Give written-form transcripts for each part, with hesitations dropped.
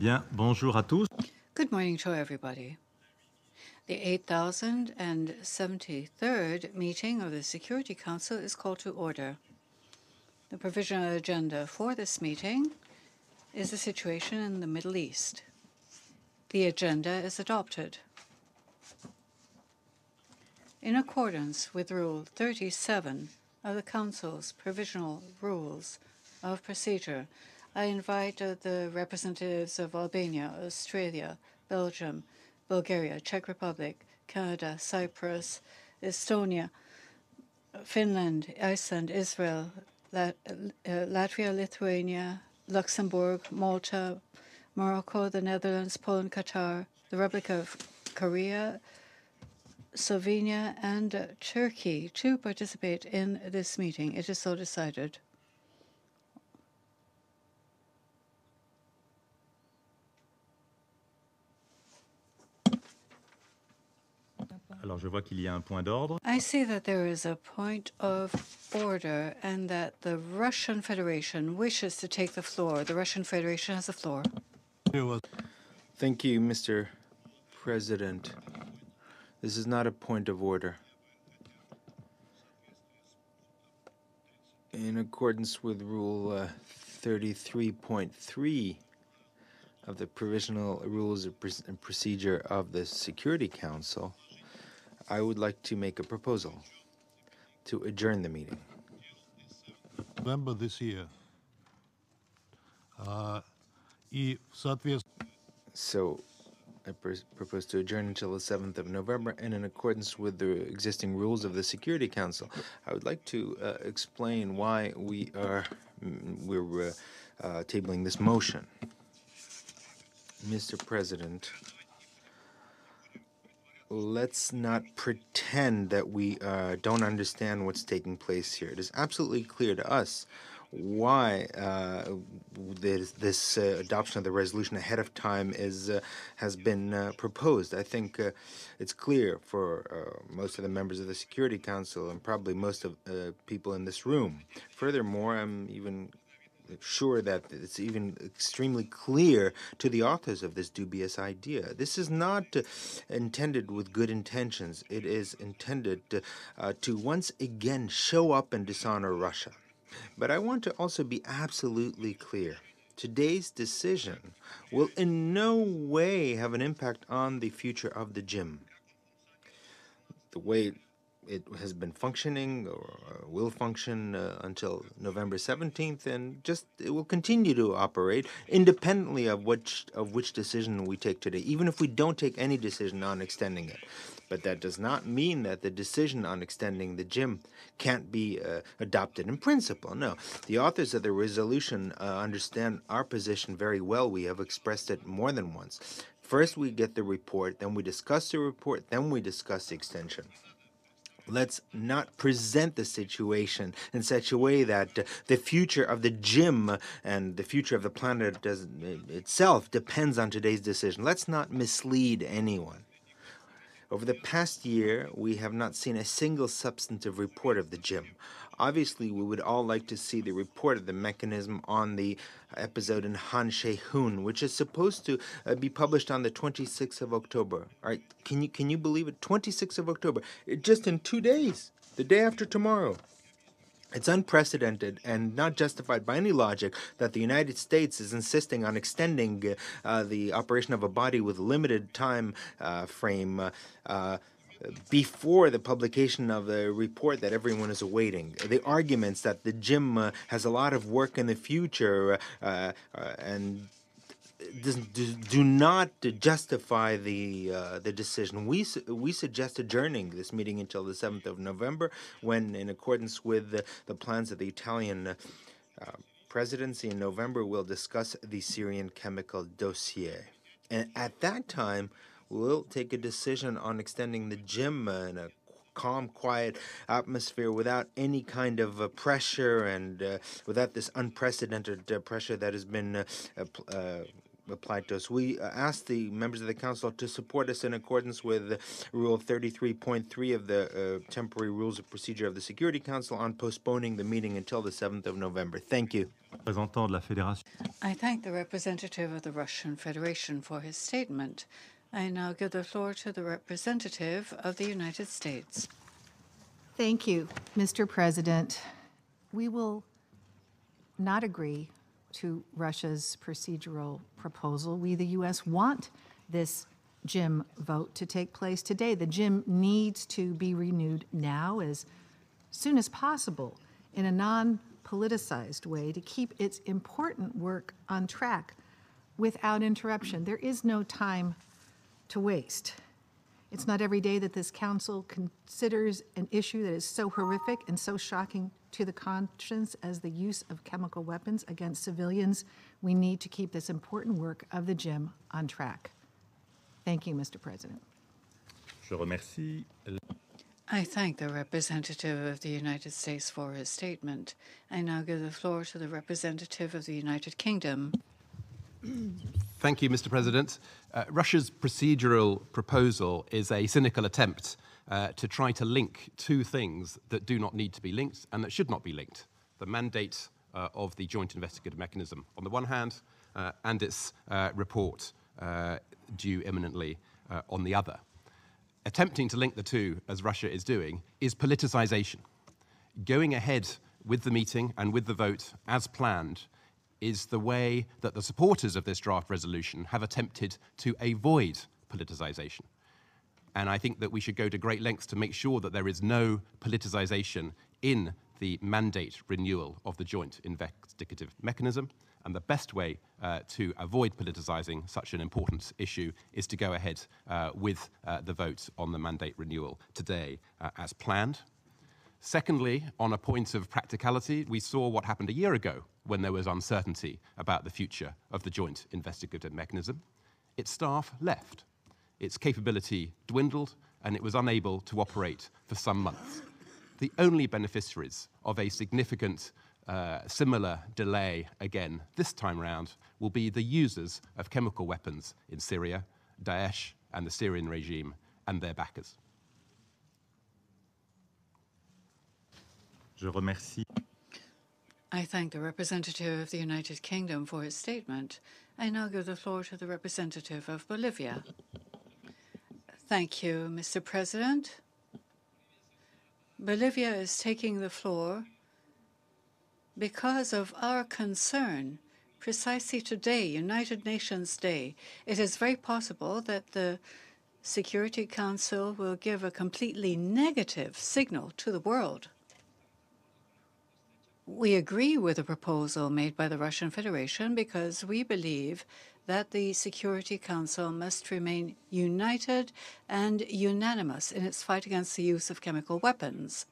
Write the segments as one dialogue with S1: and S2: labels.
S1: Bien, bonjour à tous.
S2: Good morning to everybody. The 8073rd meeting of the Security Council is called to order. The provisional agenda for this meeting is the situation in the Middle East. The agenda is adopted. In accordance with Rule 37 of the Council's Provisional Rules of Procedure, I invite the representatives of Albania, Australia, Belgium, Bulgaria, Czech Republic, Canada, Cyprus, Estonia, Finland, Iceland, Israel, Latvia, Lithuania, Luxembourg, Malta, Morocco, the Netherlands, Poland, Qatar, the Republic of Korea, Slovenia, and Turkey to participate in this meeting. It is so decided.
S1: Alors, je vois qu'il y a un point d'ordre.
S2: I see that there is a point of order and that the Russian Federation wishes to take the floor. The Russian Federation has the floor.
S3: Thank you, Mr. President. This is not a point of order. In accordance with Rule 33.3 of the Provisional Rules and Procedure of the Security Council, I would like to make a proposal to adjourn the meeting.
S4: November this year.
S3: So I propose to adjourn until the 7th of November, and in accordance with the existing rules of the Security Council, I would like to explain why we're tabling this motion. Mr. President, let's not pretend that we don't understand what's taking place here. It is absolutely clear to us why this adoption of the resolution ahead of time has been proposed. I think it's clear for most of the members of the Security Council and probably most of people in this room. Furthermore, I'm even sure that it's even extremely clear to the authors of this dubious idea. This is not intended with good intentions. It is intended to once again show up and dishonor Russia. But I want to also be absolutely clear. Today's decision will in no way have an impact on the future of the JIM. The way it has been functioning or will function until November 17th, and just it will continue to operate independently of which decision we take today, even if we don't take any decision on extending it. But that does not mean that the decision on extending the JIM can't be adopted in principle. No, the authors of the resolution understand our position very well. We have expressed it more than once. First we get the report, then we discuss the report, then we discuss the extension. Let's not present the situation in such a way that the future of the JIM and the future of the planet itself depends on today's decision. Let's not mislead anyone. Over the past year, we have not seen a single substantive report of the JIM. Obviously, we would all like to see the report of the mechanism on the episode in Han Shehun, which is supposed to be published on the 26th of October. All right, can you believe it? 26th of October, just in 2 days, the day after tomorrow. It's unprecedented and not justified by any logic that the United States is insisting on extending the operation of a body with limited time frame before the publication of the report that everyone is awaiting. The arguments that the JIM has a lot of work in the future and do not justify the decision. We suggest adjourning this meeting until the 7th of November, when, in accordance with the plans of the Italian presidency in November, we'll discuss the Syrian chemical dossier. And at that time, we'll take a decision on extending the JIM in a calm, quiet atmosphere without any kind of pressure and without this unprecedented pressure that has been applied to us. We asked the members of the council to support us in accordance with Rule 33.3 of the temporary rules of procedure of the Security Council on postponing the meeting until the 7th of November. Thank you.
S1: Représentant de la Fédération.
S2: I thank the representative of the Russian Federation for his statement. I now give the floor to the representative of the United States.
S5: Thank you, Mr. President. We will not agree to Russia's procedural proposal. We, the U.S., want this JIM vote to take place today. The JIM needs to be renewed now as soon as possible in a non-politicized way to keep its important work on track without interruption. There is no time to waste. It's not every day that this council considers an issue that is so horrific and so shocking to the conscience as the use of chemical weapons against civilians. We need to keep this important work of the JIM on track. Thank you, Mr. President.
S1: Je remercie.
S2: I thank the representative of the United States for his statement. I now give the floor to the representative of the United Kingdom.
S6: Thank you, Mr. President. Russia's procedural proposal is a cynical attempt to try to link two things that do not need to be linked and that should not be linked. The mandate of the Joint Investigative Mechanism on the one hand, and its report due imminently on the other. Attempting to link the two, as Russia is doing, is politicization. Going ahead with the meeting and with the vote as planned is the way that the supporters of this draft resolution have attempted to avoid politicization. And I think that we should go to great lengths to make sure that there is no politicization in the mandate renewal of the Joint Investigative Mechanism. And the best way to avoid politicizing such an important issue is to go ahead with the vote on the mandate renewal today as planned. Secondly, on a point of practicality, we saw what happened a year ago when there was uncertainty about the future of the Joint Investigative Mechanism. Its staff left. Its capability dwindled, and it was unable to operate for some months. The only beneficiaries of a significant similar delay again this time round will be the users of chemical weapons in Syria, Daesh and the Syrian regime and their backers.
S1: Je remercie.
S2: I thank the representative of the United Kingdom for his statement. I now give the floor to the representative of Bolivia. Thank you, Mr. President. Bolivia is taking the floor because of our concern. Precisely today, United Nations Day, it is very possible that the Security Council will give a completely negative signal to the world. We agree with the proposal made by the Russian Federation because we believe that the Security Council must remain united and unanimous in its fight against the use of chemical weapons.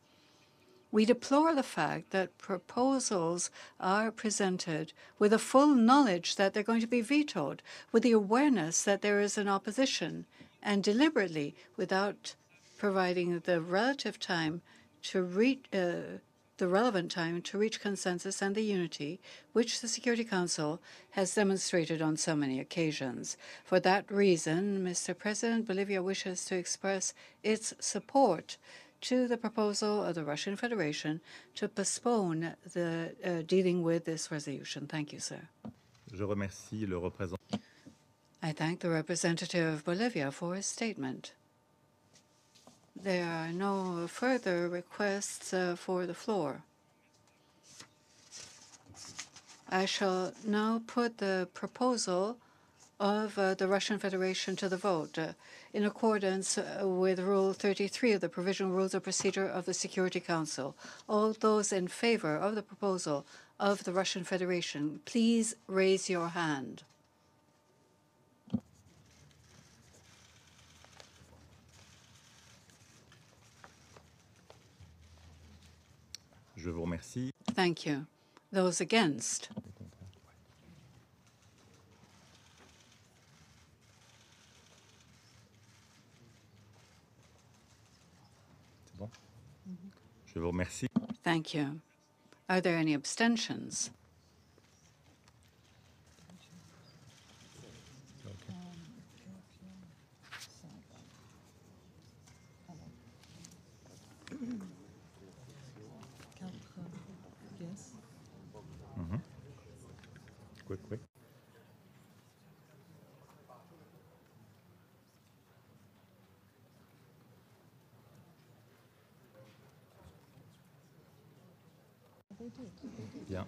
S2: We deplore the fact that proposals are presented with a full knowledge that they're going to be vetoed, with the awareness that there is an opposition, and deliberately, without providing the relative time to reach the relevant time to reach consensus and the unity which the Security Council has demonstrated on so many occasions. For that reason, Mr. President, Bolivia wishes to express its support to the proposal of the Russian Federation to postpone the dealing with this resolution. Thank you, sir.
S1: Je remercie le représentant.
S2: I thank the representative of Bolivia for his statement. There are no further requests for the floor. I shall now put the proposal of the Russian Federation to the vote in accordance with Rule 33 of the Provisional Rules of Procedure of the Security Council. All those in favor of the proposal of the Russian Federation, please raise your hand.
S1: Je vous remercie.
S2: Thank you. Those against?
S1: C'est bon? Je vous remercie.
S2: Thank you. Are there any abstentions?
S1: quick. Bien.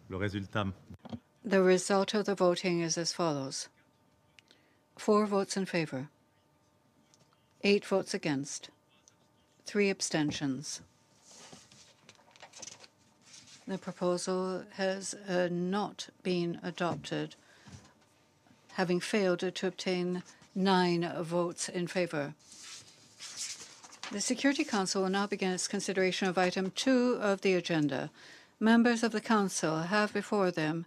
S1: Le résultat.
S2: The result of the voting is as follows. 4 votes in favor, 8 votes against, 3 abstentions. The proposal has not been adopted, having failed to obtain 9 votes in favor. The Security Council will now begin its consideration of item 2 of the agenda. Members of the Council have before them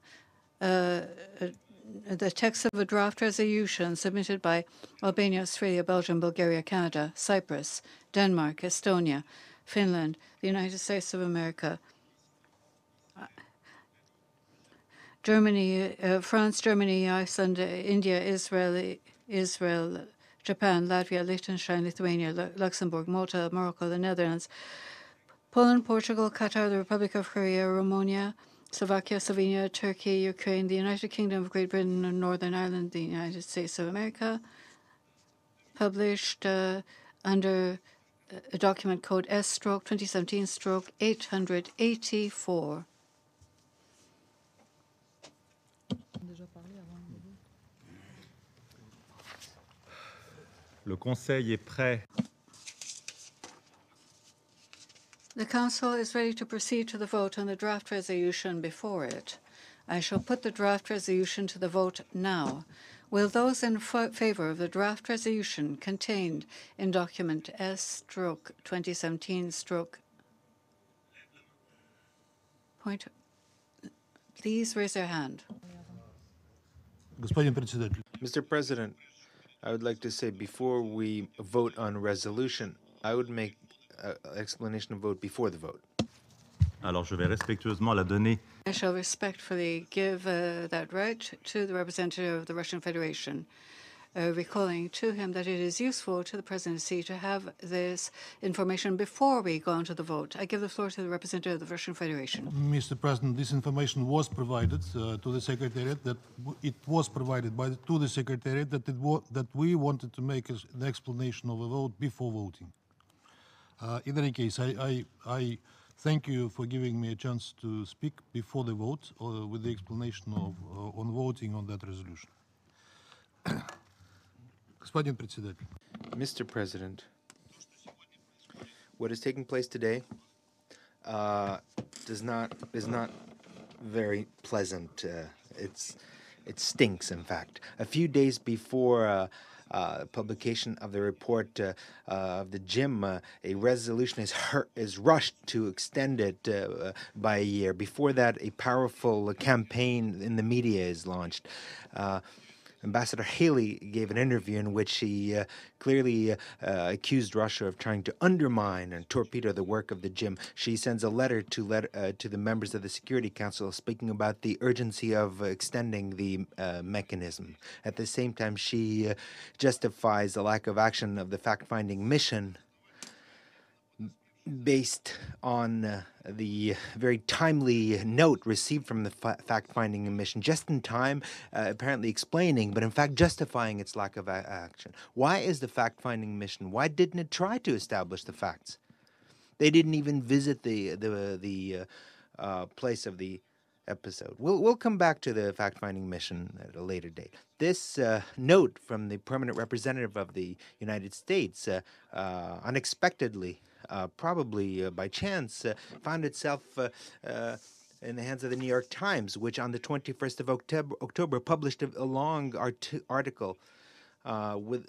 S2: the text of a draft resolution submitted by Albania, Australia, Belgium, Bulgaria, Canada, Cyprus, Denmark, Estonia, Finland, the United States of America, Germany, France, Germany, Iceland, India, Israel, Japan, Latvia, Liechtenstein, Lithuania, Luxembourg, Malta, Morocco, the Netherlands, Poland, Portugal, Qatar, the Republic of Korea, Romania, Slovakia, Slovenia, Turkey, Ukraine, the United Kingdom of Great Britain and Northern Ireland, the United States of America, published under document code S/2017/884.
S1: Le Conseil est prêt.
S2: The Council is ready to proceed to the vote on the draft resolution before it. I shall put the draft resolution to the vote now. Will those in favor of the draft resolution contained in document S/2017 point, please raise their hand.
S4: Господин председатель,
S3: Mr. President, I would like to say before we vote on resolution, I would make an explanation of vote before the vote.
S1: Alors, je vais respectueusement la donner.
S2: I shall respectfully give that right to the representative of the Russian Federation, recalling to him that it is useful to the presidency to have this information before we go on to the vote. I give the floor to the representative of the Russian Federation.
S4: Mr. President, this information was provided to the Secretariat. To the Secretariat that we wanted to make an explanation of a vote before voting. In any case, I thank you for giving me a chance to speak before the vote with the explanation of on voting on that resolution. Господин председатель.
S3: Mr. President, what is taking place today is not very pleasant. It stinks, in fact. A few days before publication of the report of the JIM, a resolution is rushed to extend it by a year. Before that, a powerful campaign in the media is launched. Ambassador Haley gave an interview in which she clearly accused Russia of trying to undermine and torpedo the work of the JIM. She sends a letter to the members of the Security Council speaking about the urgency of extending the mechanism. At the same time, she justifies the lack of action of the fact-finding mission based on the very timely note received from the fact-finding mission, just in time, apparently explaining, but in fact justifying its lack of action. Why is the fact-finding mission? Why didn't it try to establish the facts? They didn't even visit the place of the episode. We'll come back to the fact-finding mission at a later date. This note from the permanent representative of the United States unexpectedly, probably by chance, found itself in the hands of the New York Times, which on the 21st of October published a long article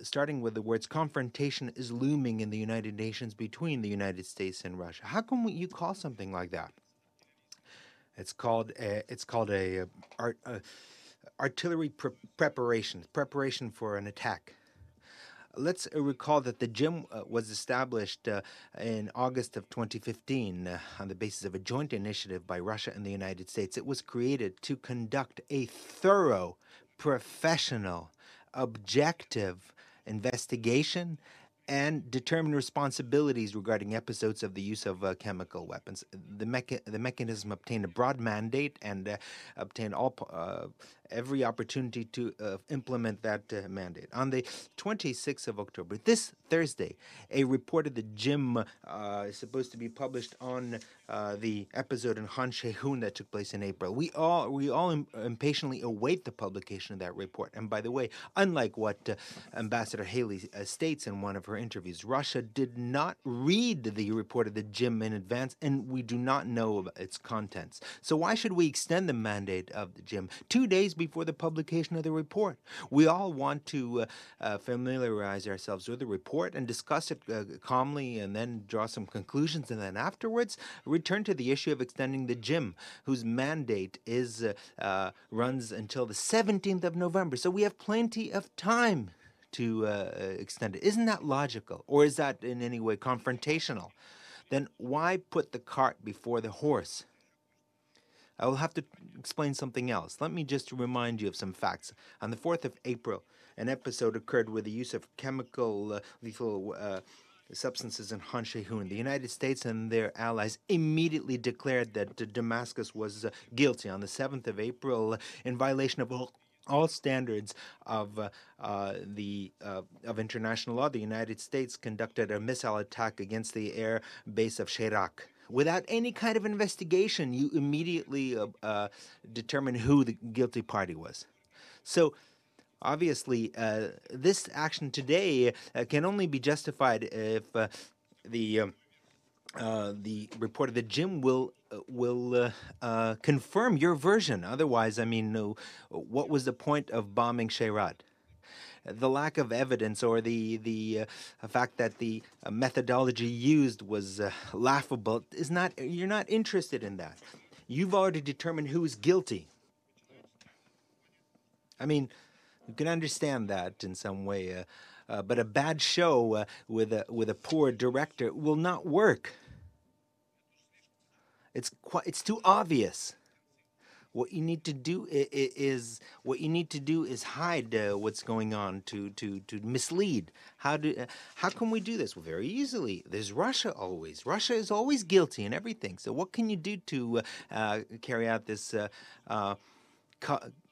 S3: starting with the words, "Confrontation is looming in the United Nations between the United States and Russia." How can you call something like that? It's called artillery preparation for an attack. Let's recall that the JIM was established in August of 2015 on the basis of a joint initiative by Russia and the United States. It was created to conduct a thorough, professional, objective investigation and determine responsibilities regarding episodes of the use of chemical weapons. The mechanism obtained a broad mandate and obtained every opportunity to implement that mandate. On the 26th of October, this Thursday, a report of the JIM is supposed to be published on the episode in Han Shehun that took place in April. We all impatiently await the publication of that report. And by the way, unlike what Ambassador Haley states in one of her interviews, Russia did not read the report of the JIM in advance, and we do not know about its contents. So why should we extend the mandate of the JIM 2 days before the publication of the report? We all want to familiarize ourselves with the report and discuss it calmly, and then draw some conclusions, and then afterwards return to the issue of extending the JIM, whose mandate is runs until the 17th of November. So we have plenty of time to extend it. Isn't that logical? Or is that in any way confrontational? Then why put the cart before the horse? I will have to explain something else. Let me just remind you of some facts. On the 4th of April, an episode occurred with the use of chemical lethal substances in Han Shehun. The United States and their allies immediately declared that Damascus was guilty. On the 7th of April, in violation of all standards of international law, the United States conducted a missile attack against the air base of Sherak. Without any kind of investigation, you immediately determine who the guilty party was. So, obviously, this action today can only be justified if the report of the JIM will confirm your version. Otherwise, I mean, what was the point of bombing Sherat? The lack of evidence, or the fact that the methodology used was laughable, is not. You're not interested in that. You've already determined who is guilty. I mean, you can understand that in some way, but a bad show with a poor director will not work. It's too obvious. What you need to do is hide what's going on to mislead. How can we do this? Well, very easily. There's Russia always. Russia is always guilty in everything. So what can you do to carry out this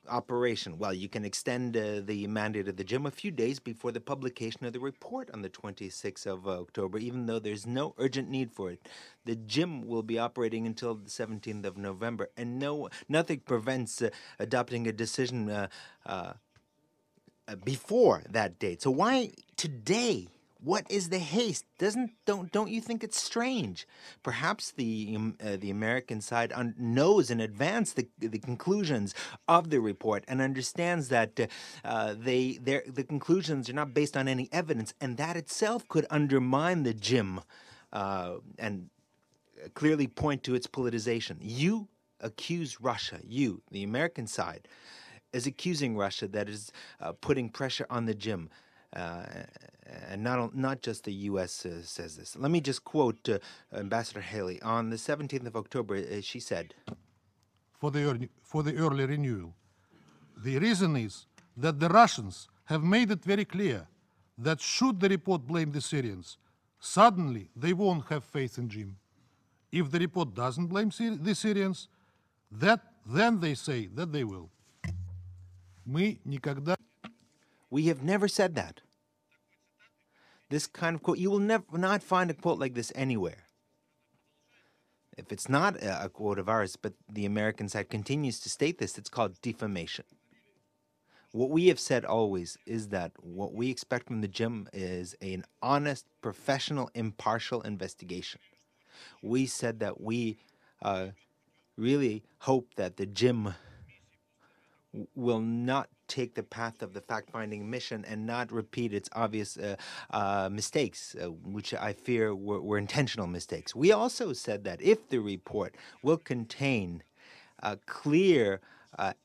S3: operation? Well, you can extend the mandate of the JIM a few days before the publication of the report on the 26th of October, even though there's no urgent need for it. The JIM will be operating until the 17th of November, and nothing prevents adopting a decision before that date. So why today? What is the haste? Don't you think it's strange? Perhaps the American side knows in advance the conclusions of the report and understands that the conclusions are not based on any evidence, and that itself could undermine the JIM and clearly point to its politicization. You accuse Russia. You, the American side, is accusing Russia that is putting pressure on the JIM. And not just the U.S. Says this. Let me just quote Ambassador Haley. On the 17th of October, she said,
S4: For the early renewal, the reason is that the Russians have made it very clear that should the report blame the Syrians, suddenly they won't have faith in JIM. If the report doesn't blame the Syrians, then they say that they will.
S3: We have never said that. This kind of quote, you will not find a quote like this anywhere. If it's not a quote of ours, but the American side continues to state this, it's called defamation. What we have said always is that what we expect from the JIM is an honest, professional, impartial investigation. We said that we really hope that the JIM will not take the path of the fact-finding mission and not repeat its obvious mistakes, which I fear were intentional mistakes. We also said that if the report will contain clear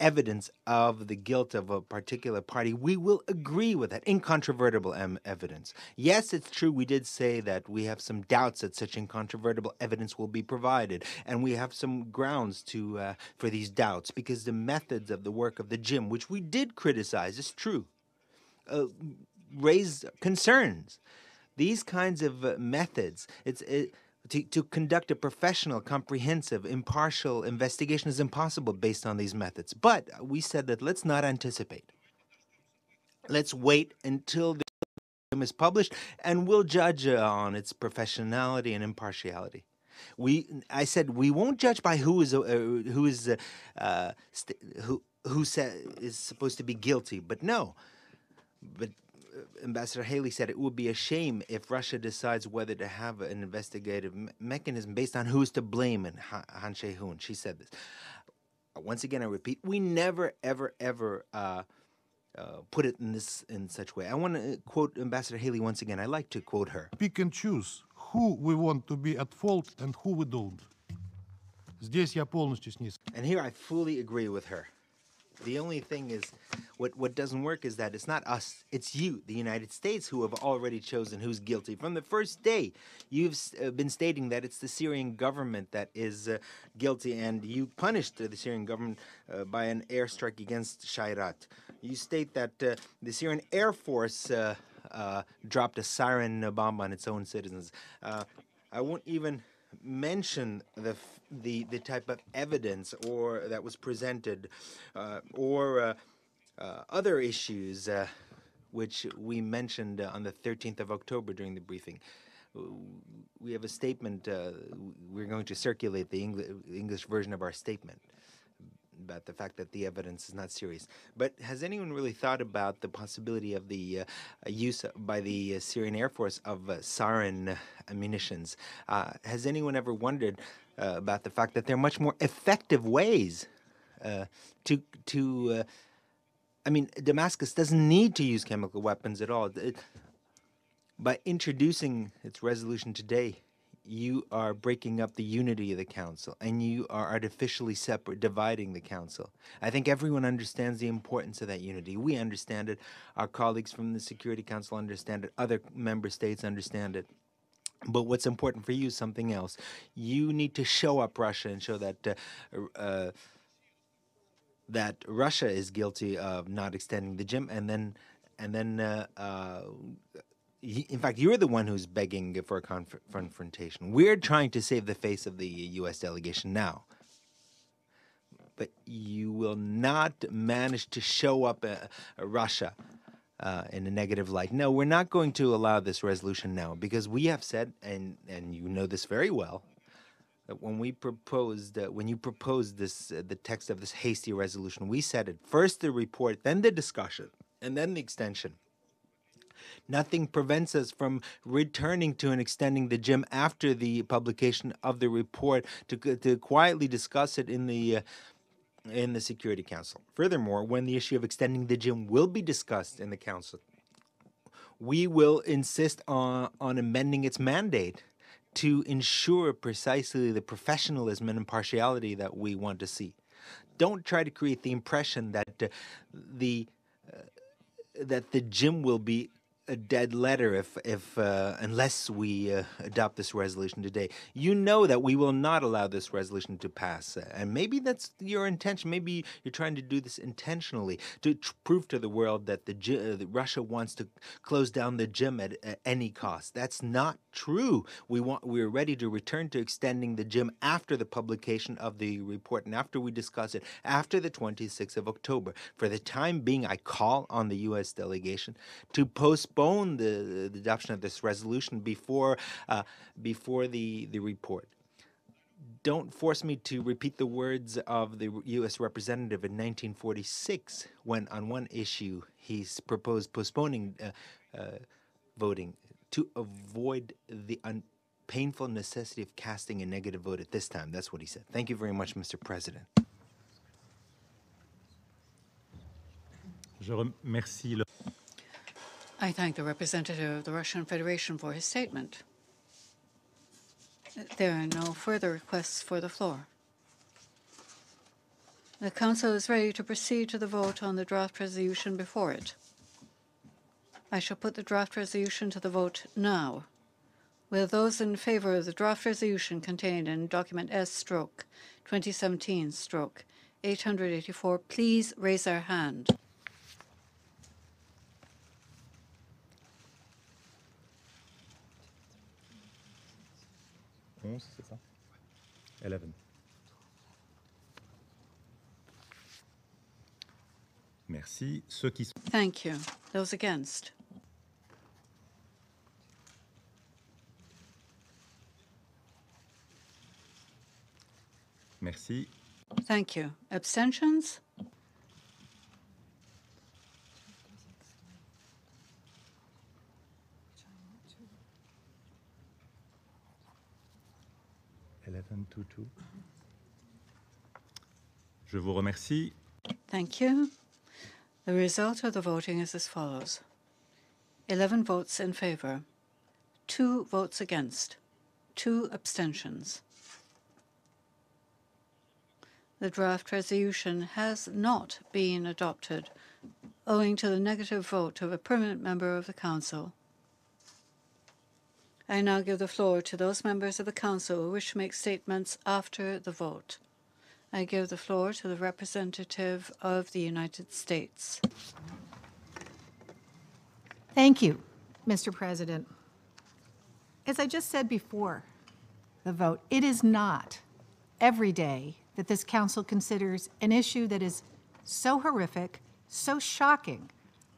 S3: evidence of the guilt of a particular party, we will agree with that, incontrovertible evidence. Yes, it's true, we did say that we have some doubts that such incontrovertible evidence will be provided, and we have some grounds for these doubts, because the methods of the work of the JIM, which we did criticize, is true, raise concerns. These kinds of methods, to conduct a professional, comprehensive, impartial investigation is impossible based on these methods. But we said that let's not anticipate. Let's wait until the film is published, and we'll judge on its professionality and impartiality. I said we won't judge by who is supposed to be guilty, but no. But Ambassador Haley said it would be a shame if Russia decides whether to have an investigative mechanism based on who's to blame in Han She-hoon. She said this. Once again, I repeat, we never, ever, ever put it in such way. I want to quote Ambassador Haley once again. I like to quote her.
S4: Pick and choose who we want to be at fault and who we don't. Здесь я полностью с ней.
S3: And here I fully agree with her. The only thing is, what doesn't work is that it's not us, it's you, the United States, who have already chosen who's guilty. From the first day, you've been stating that it's the Syrian government that is guilty, and you punished the Syrian government by an airstrike against Shayrat. You state that the Syrian Air Force dropped a siren bomb on its own citizens. I won't even mention the type of evidence or that was presented or other issues which we mentioned on the 13th of October during the briefing. We have a statement. We're going to circulate the English version of our statement about the fact that the evidence is not serious. But has anyone really thought about the possibility of the use by the Syrian Air Force of sarin munitions? Has anyone ever wondered about the fact that there are much more effective ways to I mean, Damascus doesn't need to use chemical weapons at all. By introducing its resolution today, you are breaking up the unity of the Council, and you are artificially dividing the Council. I think everyone understands the importance of that unity. We understand it. Our colleagues from the Security Council understand it. Other member states understand it. But what's important for you is something else. You need to show up Russia and show that that Russia is guilty of not extending the JIM, and then in fact, you're the one who's begging for a confrontation. We're trying to save the face of the U.S. delegation now. But you will not manage to show up Russia in a negative light. No, we're not going to allow this resolution now, because we have said, and you know this very well, that when we proposed, when you proposed this, the text of this hasty resolution, we said it first the report, then the discussion, and then the extension. Nothing prevents us from returning to and extending the JIM after the publication of the report to quietly discuss it in the Security Council. Furthermore, when the issue of extending the JIM will be discussed in the Council, we will insist on amending its mandate to ensure precisely the professionalism and impartiality that we want to see. Don't try to create the impression that the JIM will be a dead letter unless we adopt this resolution today. You know that we will not allow this resolution to pass, and maybe that's your intention. Maybe you're trying to do this intentionally to prove to the world that that Russia wants to close down the JIM at any cost. That's not true. We're ready to return to extending the JIM after the publication of the report and after we discuss it after the 26th of October. For the time being, I call on the U.S. delegation to postpone the adoption of this resolution before the report. Don't force me to repeat the words of the U.S. representative in 1946 when, on one issue, he proposed postponing voting to avoid the painful necessity of casting a negative vote at this time. That's what he said. Thank you very much, Mr. President.
S1: Je remercie le...
S2: I thank the representative of the Russian Federation for his statement. There are no further requests for the floor. The Council is ready to proceed to the vote on the draft resolution before it. I shall put the draft resolution to the vote now. Will those in favor of the draft resolution contained in document S/2017/884 please raise their hand?
S1: 11, c'est ça? 11. Merci. Ceux qui sont...
S2: Thank you. Those against?
S1: Merci.
S2: Thank you. Abstentions?
S1: Je vous remercie.
S2: Thank you. The result of the voting is as follows. 11 votes in favor, 2 votes against, 2 abstentions. The draft resolution has not been adopted owing to the negative vote of a permanent member of the Council. I now give the floor to those members of the Council who wish to make statements after the vote. I give the floor to the representative of the United States.
S5: Thank you, Mr. President. As I just said before the vote, it is not every day that this Council considers an issue that is so horrific, so shocking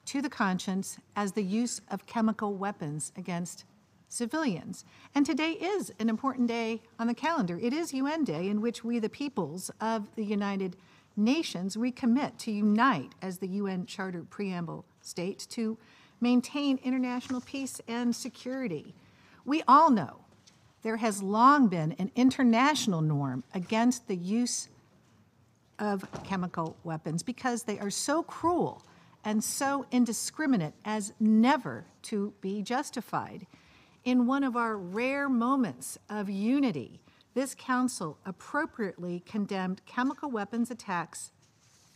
S5: to the conscience as the use of chemical weapons against civilians. And today is an important day on the calendar. It is UN Day, in which we, the peoples of the United Nations, recommit to unite as the UN Charter Preamble states to maintain international peace and security. We all know there has long been an international norm against the use of chemical weapons because they are so cruel and so indiscriminate as never to be justified. In one of our rare moments of unity, this Council appropriately condemned chemical weapons attacks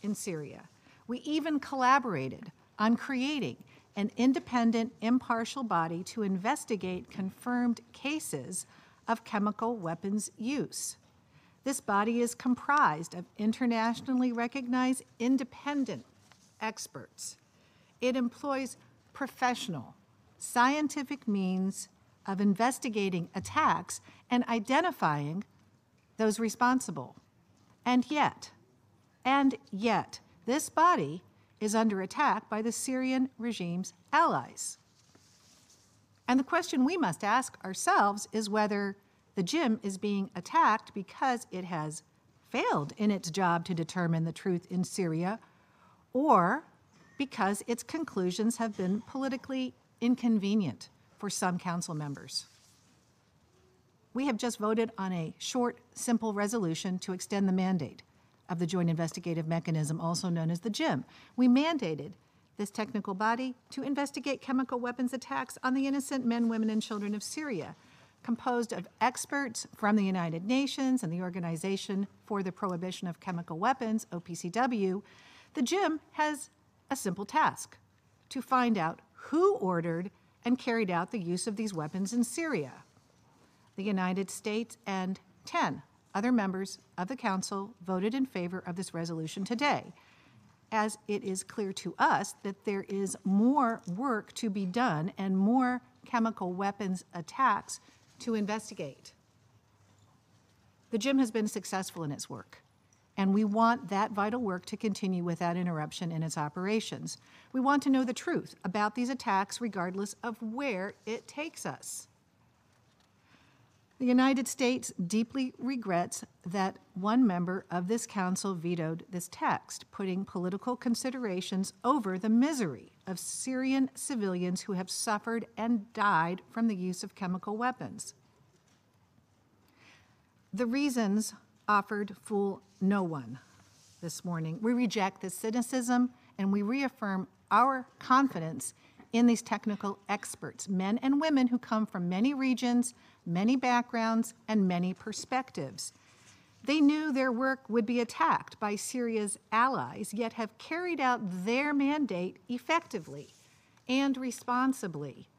S5: in Syria. We even collaborated on creating an independent, impartial body to investigate confirmed cases of chemical weapons use. This body is comprised of internationally recognized independent experts. It employs professional, scientific means of investigating attacks and identifying those responsible. And yet, this body is under attack by the Syrian regime's allies. And the question we must ask ourselves is whether the JIM is being attacked because it has failed in its job to determine the truth in Syria, or because its conclusions have been politically inconvenient for some Council members. We have just voted on a short, simple resolution to extend the mandate of the Joint Investigative Mechanism, also known as the JIM. We mandated this technical body to investigate chemical weapons attacks on the innocent men, women, and children of Syria, composed of experts from the United Nations and the Organization for the Prohibition of Chemical Weapons, OPCW. The JIM has a simple task: to find out who ordered and carried out the use of these weapons in Syria. The United States and 10 other members of the Council voted in favor of this resolution today, as it is clear to us that there is more work to be done and more chemical weapons attacks to investigate. The JIM has been successful in its work, and we want that vital work to continue without interruption in its operations. We want to know the truth about these attacks regardless of where it takes us. The United States deeply regrets that one member of this Council vetoed this text, putting political considerations over the misery of Syrian civilians who have suffered and died from the use of chemical weapons. The reasons offered fool no one this morning. We reject this cynicism, and we reaffirm our confidence in these technical experts, men and women who come from many regions, many backgrounds, and many perspectives. They knew their work would be attacked by Syria's allies, yet have carried out their mandate effectively and responsibly.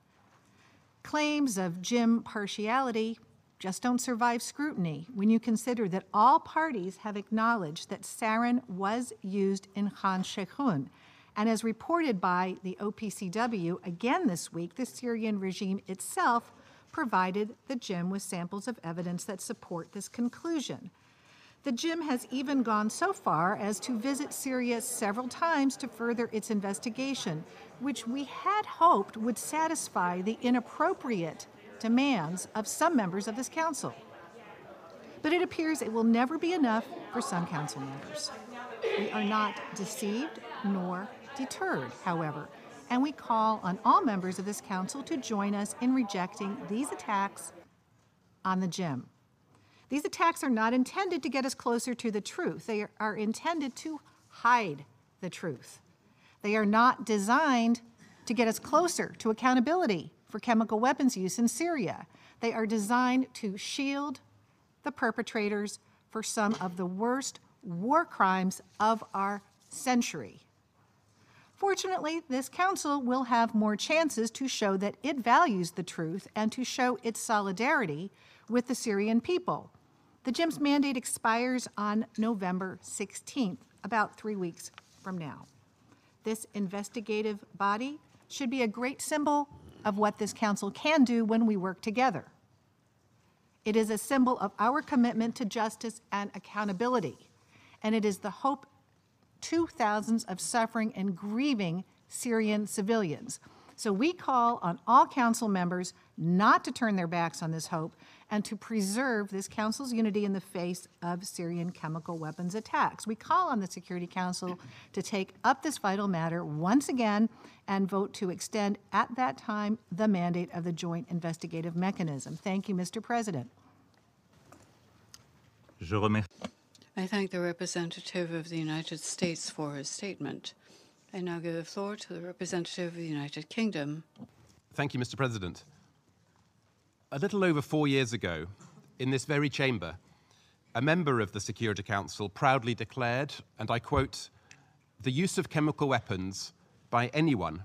S5: Claims of JIM partiality just don't survive scrutiny when you consider that all parties have acknowledged that sarin was used in Khan Sheikhoun. And as reported by the OPCW again this week, the Syrian regime itself provided the JIM with samples of evidence that support this conclusion. The JIM has even gone so far as to visit Syria several times to further its investigation, which we had hoped would satisfy the inappropriate demands of some members of this council. But it appears it will never be enough for some council members. We are not deceived nor deterred, however, and we call on all members of this council to join us in rejecting these attacks on the JIM. These attacks are not intended to get us closer to the truth. They are intended to hide the truth. They are not designed to get us closer to accountability for chemical weapons use in Syria. They are designed to shield the perpetrators for some of the worst war crimes of our century. Fortunately, this council will have more chances to show that it values the truth and to show its solidarity with the Syrian people. The JIM's mandate expires on November 16th, about 3 weeks from now. This investigative body should be a great symbol of what this council can do when we work together. It is a symbol of our commitment to justice and accountability, and it is the hope to thousands of suffering and grieving Syrian civilians. So we call on all council members not to turn their backs on this hope and to preserve this council's unity in the face of Syrian chemical weapons attacks. We call on the Security Council to take up this vital matter once again and vote to extend at that time the mandate of the Joint Investigative Mechanism. Thank you, Mr. President.
S1: Je remercie.
S2: I thank the representative of the United States for his statement. I now give the floor to the representative of the United Kingdom.
S6: Thank you, Mr. President. A little over 4 years ago, in this very chamber, a member of the Security Council proudly declared, and I quote, "The use of chemical weapons by anyone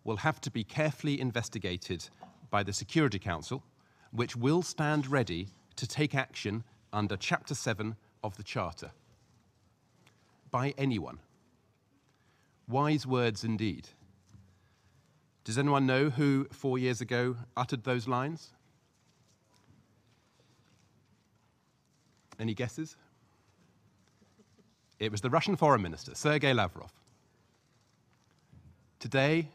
S6: will have to be carefully investigated by the Security Council, which will stand ready to take action under Chapter 7 of the Charter." By anyone. Wise words indeed. Does anyone know who 4 years ago uttered those lines? Any guesses? It was the Russian Foreign Minister, Sergei Lavrov. Today,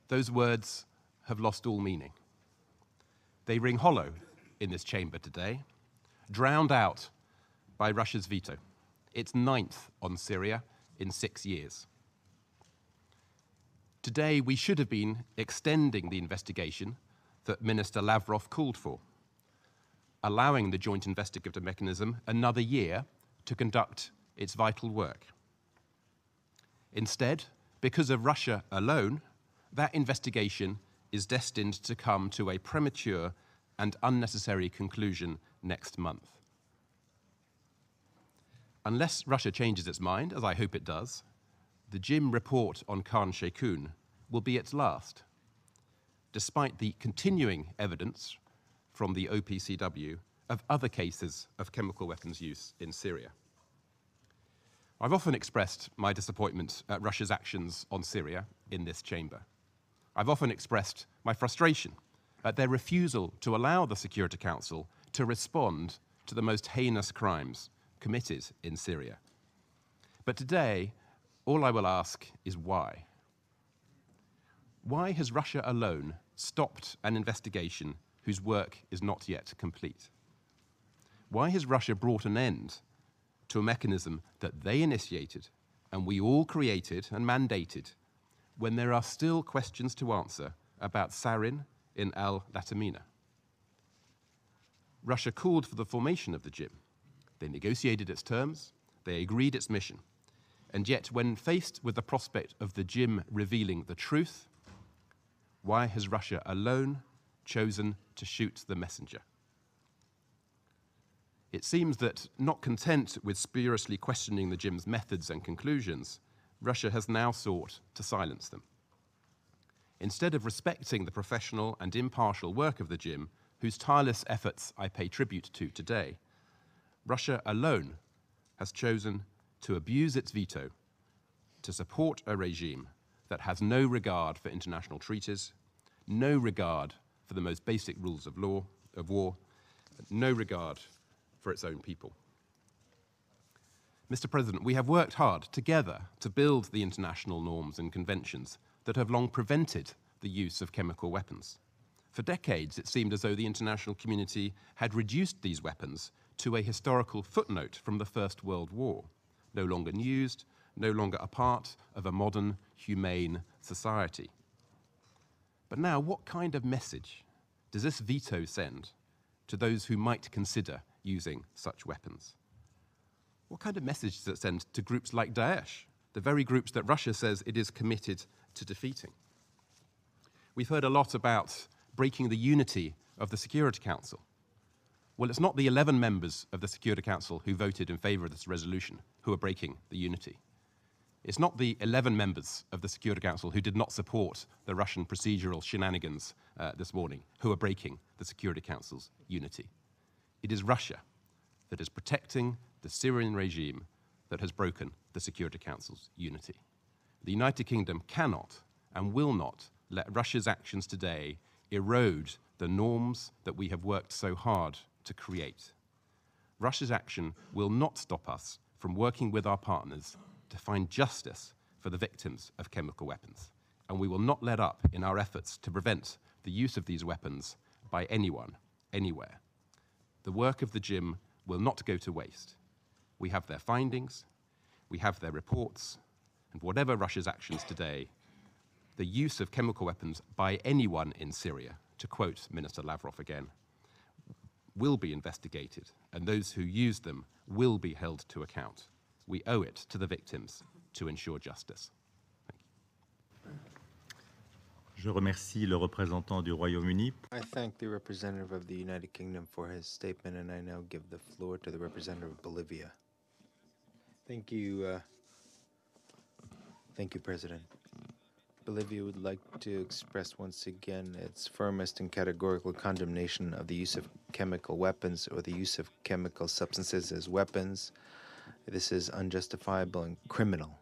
S6: those words have lost all meaning. They ring hollow in this chamber today, drowned out by Russia's veto, its 9th on Syria in 6 years. Today, we should have been extending the investigation that Minister Lavrov called for, allowing the Joint Investigative Mechanism another year to conduct its vital work. Instead, because of Russia alone, that investigation is destined to come to a premature and unnecessary conclusion next month. Unless Russia changes its mind, as I hope it does, the JIM report on Khan Sheikhoun will be its last, despite the continuing evidence from the OPCW of other cases of chemical weapons use in Syria. I've often expressed my disappointment at Russia's actions on Syria in this chamber. I've often expressed my frustration at their refusal to allow the Security Council to respond to the most heinous crimes committed in Syria. But today, all I will ask is why? Why has Russia alone stopped an investigation whose work is not yet complete? Why has Russia brought an end to a mechanism that they initiated and we all created and mandated when there are still questions to answer about sarin in al-Latamina? Russia called for the formation of the JIM. They negotiated its terms, they agreed its mission. And yet, when faced with the prospect of the JIM revealing the truth, why has Russia alone chosen to shoot the messenger? It seems that, not content with spuriously questioning the JIM's methods and conclusions, Russia has now sought to silence them. Instead of respecting the professional and impartial work of the JIM, whose tireless efforts I pay tribute to today, Russia alone has chosen to abuse its veto to support a regime that has no regard for international treaties, no regard for the most basic rules of war, no regard for its own people. Mr. President, we have worked hard together to build the international norms and conventions that have long prevented the use of chemical weapons. For decades, it seemed as though the international community had reduced these weapons to a historical footnote from the First World War, no longer used, no longer a part of a modern, humane society. But now, what kind of message does this veto send to those who might consider using such weapons? What kind of message does it send to groups like Daesh, the very groups that Russia says it is committed to defeating? We've heard a lot about breaking the unity of the Security Council. Well, it's not the 11 members of the Security Council who voted in favor of this resolution who are breaking the unity. It's not the 11 members of the Security Council who did not support the Russian procedural shenanigans this morning who are breaking the Security Council's unity. It is Russia that is protecting the Syrian regime that has broken the Security Council's unity. The United Kingdom cannot and will not let Russia's actions today erode the norms that we have worked so hard to create. Russia's action will not stop us from working with our partners to find justice for the victims of chemical weapons, and we will not let up in our efforts to prevent the use of these weapons by anyone, anywhere. The work of the JIM will not go to waste. We have their findings, we have their reports, and whatever Russia's actions today, the use of chemical weapons by anyone in Syria, to quote Minister Lavrov again, will be investigated, and those who use them will be held to account. We owe it to the victims to ensure justice. Thank you.
S1: Je remercie le représentant du Royaume-Uni.
S3: I thank the representative of the United Kingdom for his statement, and I now give the floor to the representative of Bolivia. Thank you, President. Bolivia would like to express once again its firmest and categorical condemnation of the use of chemical weapons or the use of chemical substances as weapons. This is unjustifiable and criminal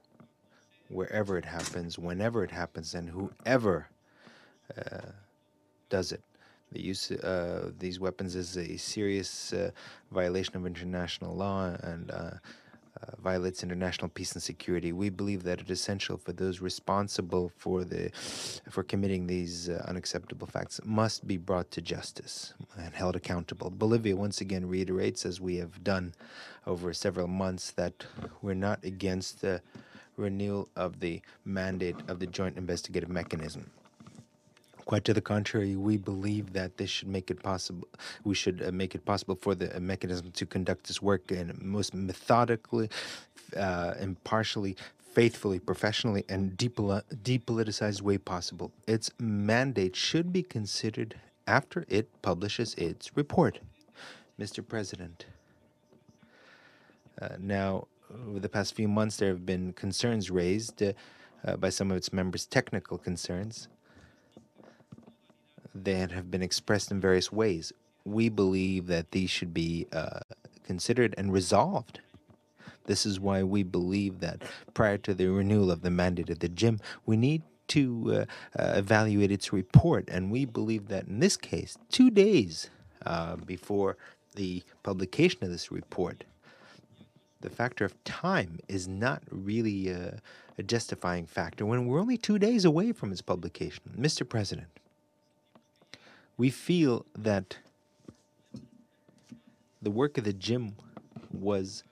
S3: wherever it happens, whenever it happens, and whoever does it. The use of these weapons is a serious violation of international law and violates international peace and security. We believe that it is essential for those responsible for committing these unacceptable facts must be brought to justice and held accountable. Bolivia once again reiterates, as we have done over several months, that we're not against the renewal of the mandate of the Joint Investigative Mechanism. Quite to the contrary, we believe that this should make it possible. We should make it possible for the mechanism to conduct its work in a most methodically, impartially, faithfully, professionally, and depoliticized way possible. Its mandate should be considered after it publishes its report. Mr. President, now, over the past few months, there have been concerns raised by some of its members, technical concerns, that have been expressed in various ways. We believe that these should be considered and resolved. This is why we believe that prior to the renewal of the mandate of the JIM, we need to evaluate its report. And we believe that in this case, 2 days before the publication of this report, the factor of time is not really a justifying factor when we're only 2 days away from its publication. Mr. President, we feel that the work of the JIM was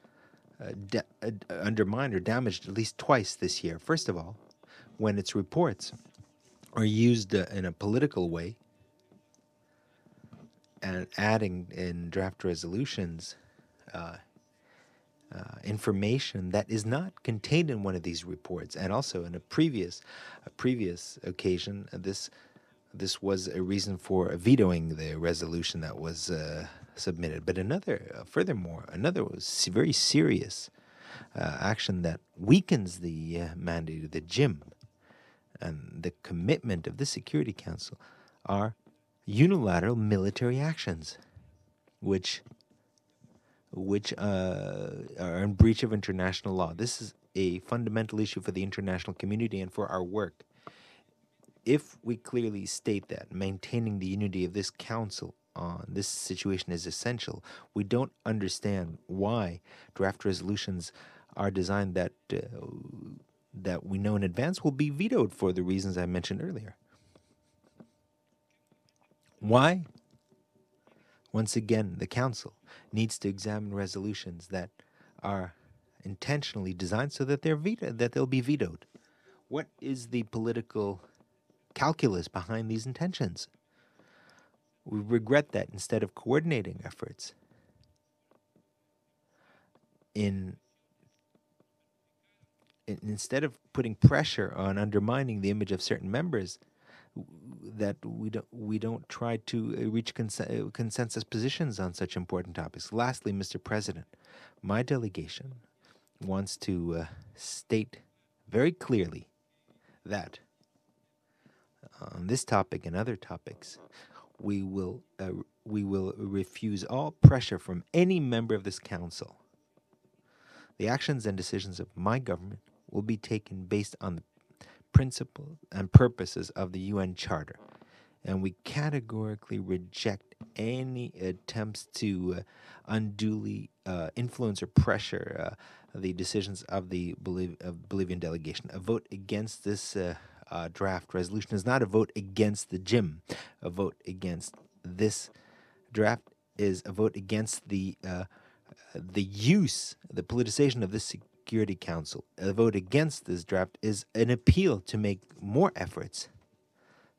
S3: undermined or damaged at least twice this year. First of all, when its reports are used in a political way and adding in draft resolutions information that is not contained in one of these reports, and also in a previous occasion, this was a reason for vetoing the resolution that was submitted. But furthermore, another was very serious action that weakens the mandate of the JIM and the commitment of the Security Council are unilateral military actions, which are in breach of international law. This is a fundamental issue for the international community and for our work. if we clearly state that maintaining the unity of this council on this situation is essential, we don't understand why draft resolutions are designed that that we know in advance will be vetoed for the reasons I mentioned earlier. Why? Once again, the council needs to examine resolutions that are intentionally designed so that they'll be vetoed. What is the political calculus behind these intentions? We regret that instead of coordinating efforts instead of putting pressure on undermining the image of certain members, that we don't try to reach consensus positions on such important topics. Lastly, Mr. President, my delegation wants to state very clearly that on this topic and other topics, we will refuse all pressure from any member of this council. The actions and decisions of my government will be taken based on the principles and purposes of the UN Charter, and we categorically reject any attempts to unduly influence or pressure the decisions of the Bolivian delegation. A vote against this draft resolution is not a vote against the JIM. A vote against this draft is a vote against the politicization of this Security Council. A vote against this draft is an appeal to make more efforts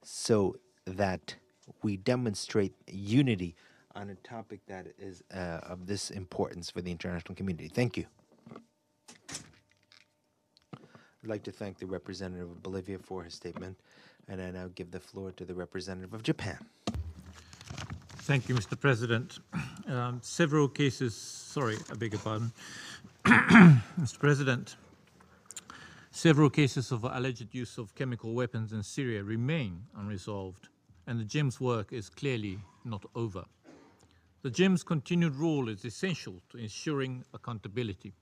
S3: so that we demonstrate unity on a topic that is of this importance for the international community. Thank you. I'd like to thank the representative of Bolivia for his statement, and I now give the floor to the representative of Japan.
S7: Thank you, Mr. President. Several cases, sorry, I beg your pardon. Mr. President, several cases of alleged use of chemical weapons in Syria remain unresolved, and the JIM's work is clearly not over. The JIM's continued role is essential to ensuring accountability.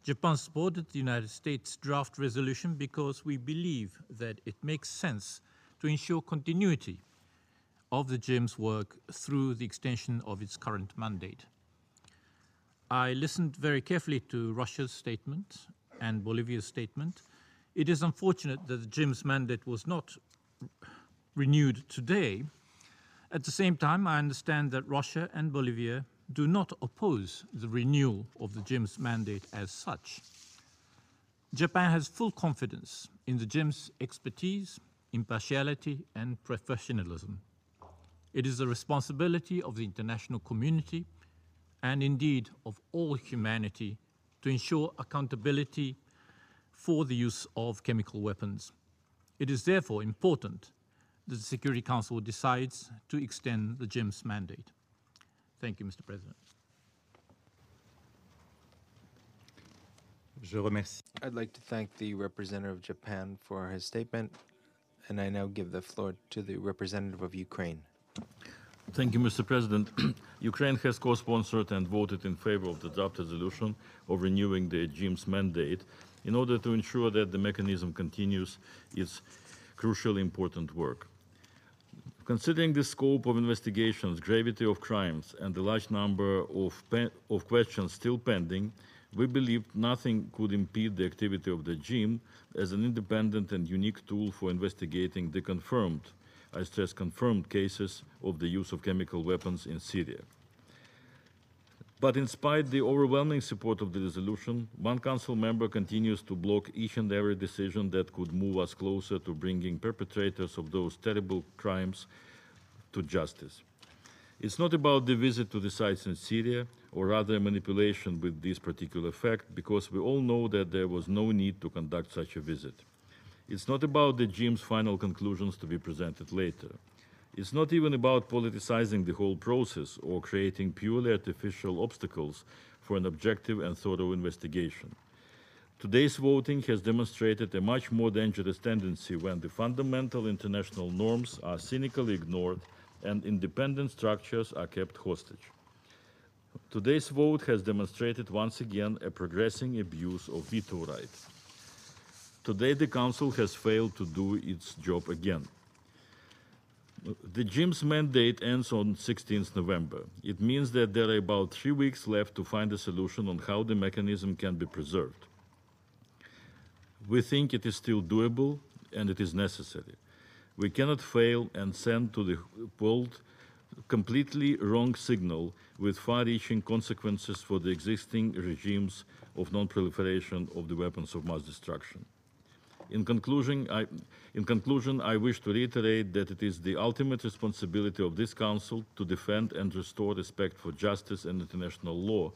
S7: Japan supported the United States draft resolution because we believe that it makes sense to ensure continuity of the JIM's work through the extension of its current mandate. I listened very carefully to Russia's statement and Bolivia's statement. It is unfortunate that the JIM's mandate was not renewed today. At the same time, I understand that Russia and Bolivia do not oppose the renewal of the JIM's mandate as such. Japan has full confidence in the JIM's expertise, impartiality, and professionalism. It is the responsibility of the international community and indeed of all humanity to ensure accountability for the use of chemical weapons. It is therefore important that the Security Council decides to extend the JIM's mandate. Thank you, Mr. President.
S1: Je remercie.
S3: I'd like to thank the representative of Japan for his statement, and I now give the floor to the representative of Ukraine.
S8: Thank you, Mr. President. Ukraine has co-sponsored and voted in favor of the draft resolution of renewing the JIM's mandate in order to ensure that the mechanism continues its crucially important work. Considering the scope of investigations, gravity of crimes, and the large number of questions still pending, we believe nothing could impede the activity of the JIM as an independent and unique tool for investigating the confirmed, I stress confirmed, cases of the use of chemical weapons in Syria. But in spite of the overwhelming support of the resolution, one Council member continues to block each and every decision that could move us closer to bringing perpetrators of those terrible crimes to justice. It's not about the visit to the sites in Syria, or rather manipulation with this particular fact, because we all know that there was no need to conduct such a visit. It's not about the JIM's final conclusions to be presented later. It's not even about politicizing the whole process or creating purely artificial obstacles for an objective and thorough investigation. Today's voting has demonstrated a much more dangerous tendency when the fundamental international norms are cynically ignored and independent structures are kept hostage. Today's vote has demonstrated once again a progressing abuse of veto right. Today, the Council has failed to do its job again. The JIM's mandate ends on 16th November. It means that there are about 3 weeks left to find a solution on how the mechanism can be preserved. We think it is still doable and it is necessary. We cannot fail and send to the world completely wrong signal with far-reaching consequences for the existing regimes of non-proliferation of the weapons of mass destruction. In conclusion, I wish to reiterate that it is the ultimate responsibility of this Council to defend and restore respect for justice and international law,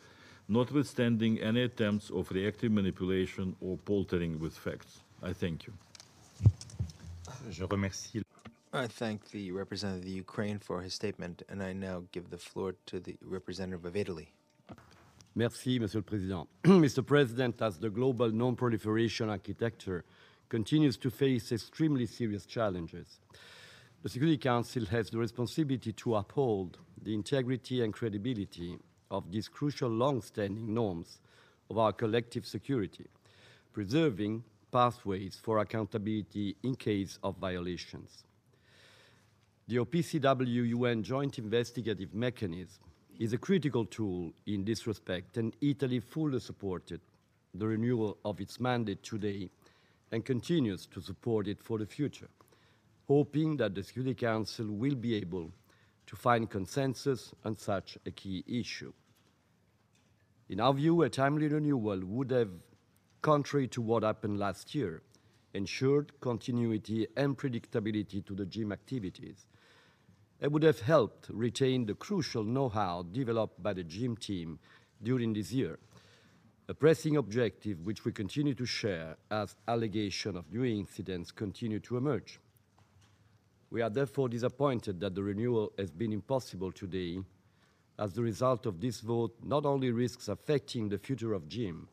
S8: notwithstanding any attempts of reactive manipulation or paltering with facts. I thank you.
S1: Je remercie.
S3: I thank the representative of the Ukraine for his statement, and I now give the floor to the representative of Italy.
S9: Merci, Monsieur le Président. Mr. President, as the global non-proliferation architecture continues to face extremely serious challenges, the Security Council has the responsibility to uphold the integrity and credibility of these crucial long-standing norms of our collective security, preserving pathways for accountability in case of violations. The OPCW UN Joint Investigative Mechanism is a critical tool in this respect, and Italy fully supported the renewal of its mandate today and continues to support it for the future, hoping that the Security Council will be able to find consensus on such a key issue. In our view, a timely renewal would have, contrary to what happened last year, ensured continuity and predictability to the JIM activities. It would have helped retain the crucial know-how developed by the JIM team during this year, a pressing objective which we continue to share as allegations of new incidents continue to emerge. We are therefore disappointed that the renewal has been impossible today, as the result of this vote not only risks affecting the future of JIM,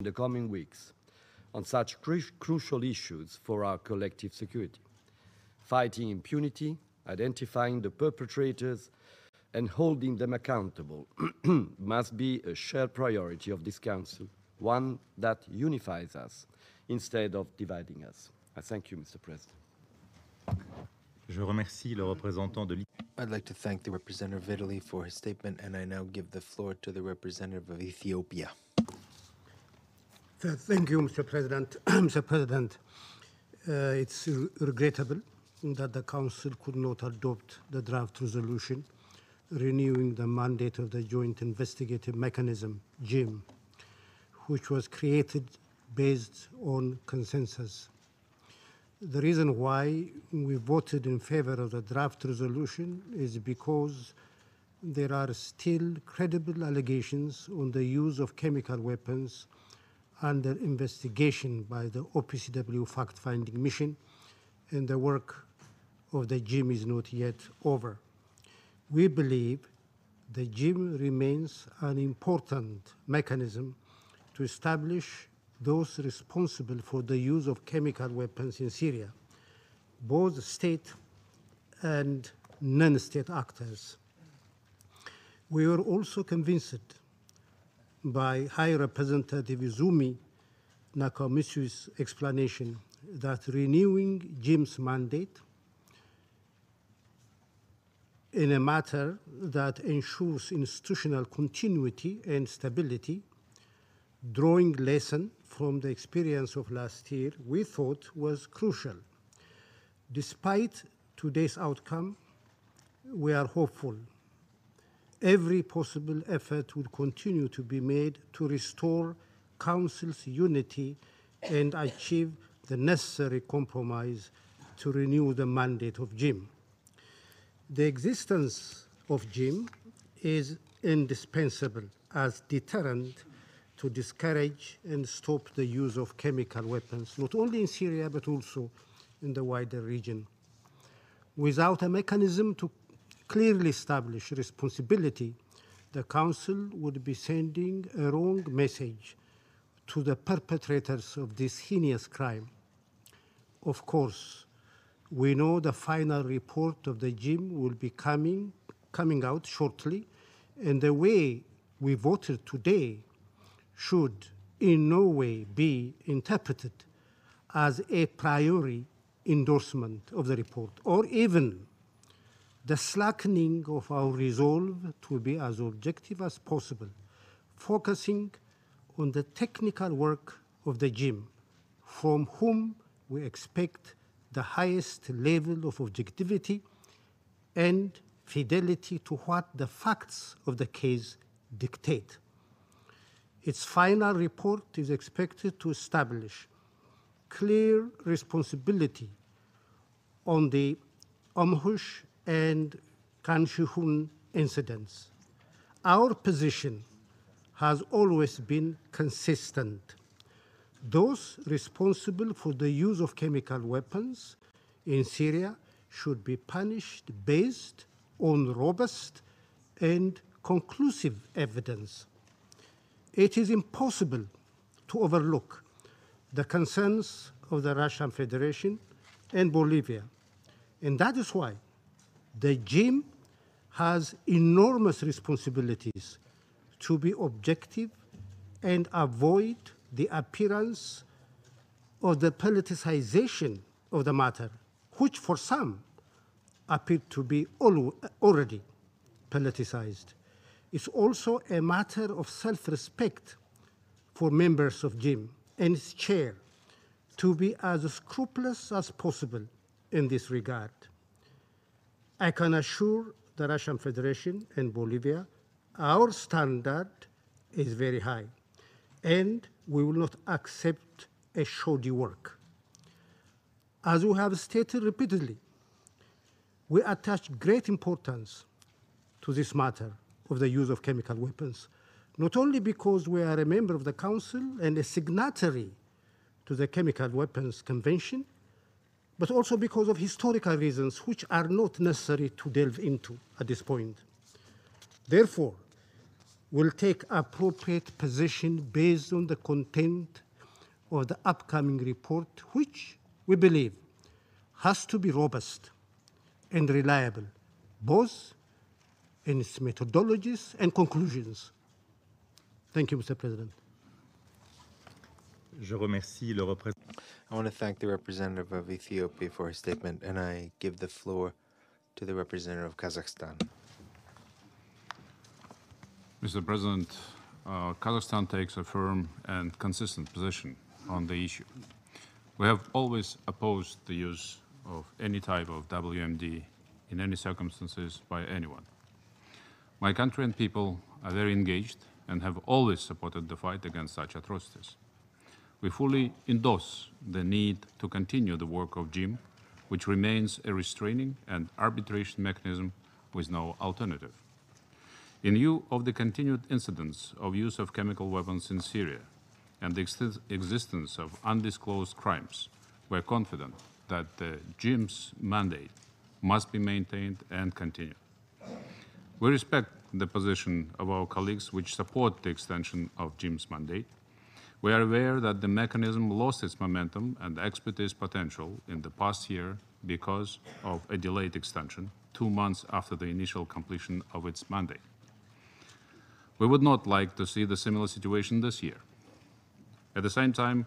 S9: in the coming weeks on such crucial issues for our collective security. Fighting impunity, identifying the perpetrators, and holding them accountable must be a shared priority of this Council, one that unifies us instead of dividing us. I thank you, Mr. President.
S1: Je remercie le représentant de l'Italie.
S3: I'd like to thank the representative of Italy for his statement, and I now give the floor to the representative of Ethiopia.
S10: Thank you, Mr. President. Mr. President, it's regrettable that the Council could not adopt the draft resolution renewing the mandate of the Joint Investigative Mechanism, JIM, which was created based on consensus. The reason why we voted in favor of the draft resolution is because there are still credible allegations on the use of chemical weapons under investigation by the OPCW fact-finding mission, and the work of the JIM is not yet over. We believe the JIM remains an important mechanism to establish those responsible for the use of chemical weapons in Syria, both state and non-state actors. We were also convinced by High Representative Izumi Nakamitsu's explanation that renewing JIM's mandate in a matter that ensures institutional continuity and stability, drawing lesson from the experience of last year, we thought was crucial. Despite today's outcome, we are hopeful. Every possible effort will continue to be made to restore Council's unity and achieve the necessary compromise to renew the mandate of JIM. The existence of JIM is indispensable as deterrent to discourage and stop the use of chemical weapons, not only in Syria, but also in the wider region. Without a mechanism to clearly establish responsibility, the Council would be sending a wrong message to the perpetrators of this heinous crime. Of course, we know the final report of the JIM will be coming out shortly, and the way we voted today should in no way be interpreted as a priori endorsement of the report, or even the slackening of our resolve to be as objective as possible, focusing on the technical work of the JIM, from whom we expect the highest level of objectivity and fidelity to what the facts of the case dictate. Its final report is expected to establish clear responsibility on the Omhush and Khan Shaykhun incidents. Our position has always been consistent. Those responsible for the use of chemical weapons in Syria should be punished based on robust and conclusive evidence. It is impossible to overlook the concerns of the Russian Federation and Bolivia, and that is why the JIM has enormous responsibilities to be objective and avoid the appearance of the politicization of the matter, which for some appeared to be already politicized. It's also a matter of self-respect for members of JIM and its chair to be as scrupulous as possible in this regard. I can assure the Russian Federation and Bolivia our standard is very high, and we will not accept a shoddy work. As we have stated repeatedly, we attach great importance to this matter of the use of chemical weapons, not only because we are a member of the Council and a signatory to the Chemical Weapons Convention, but also because of historical reasons which are not necessary to delve into at this point. Therefore, we'll take appropriate position based on the content of the upcoming report, which we believe has to be robust and reliable, both in its methodologies and conclusions. Thank you, Mr. President.
S1: Je remercie le représentant.
S3: I want to thank the representative of Ethiopia for his statement, and I give the floor to the representative of Kazakhstan.
S11: Mr. President, Kazakhstan takes a firm and consistent position on the issue. We have always opposed the use of any type of WMD in any circumstances by anyone. My country and people are very engaged and have always supported the fight against such atrocities. We fully endorse the need to continue the work of JIM, which remains a restraining and arbitration mechanism with no alternative. In view of the continued incidents of use of chemical weapons in Syria and the existence of undisclosed crimes, we are confident that the JIM's mandate must be maintained and continue. We respect the position of our colleagues which support the extension of JIM's mandate. We are aware that the mechanism lost its momentum and expertise potential in the past year because of a delayed extension, 2 months after the initial completion of its mandate. We would not like to see the similar situation this year. At the same time,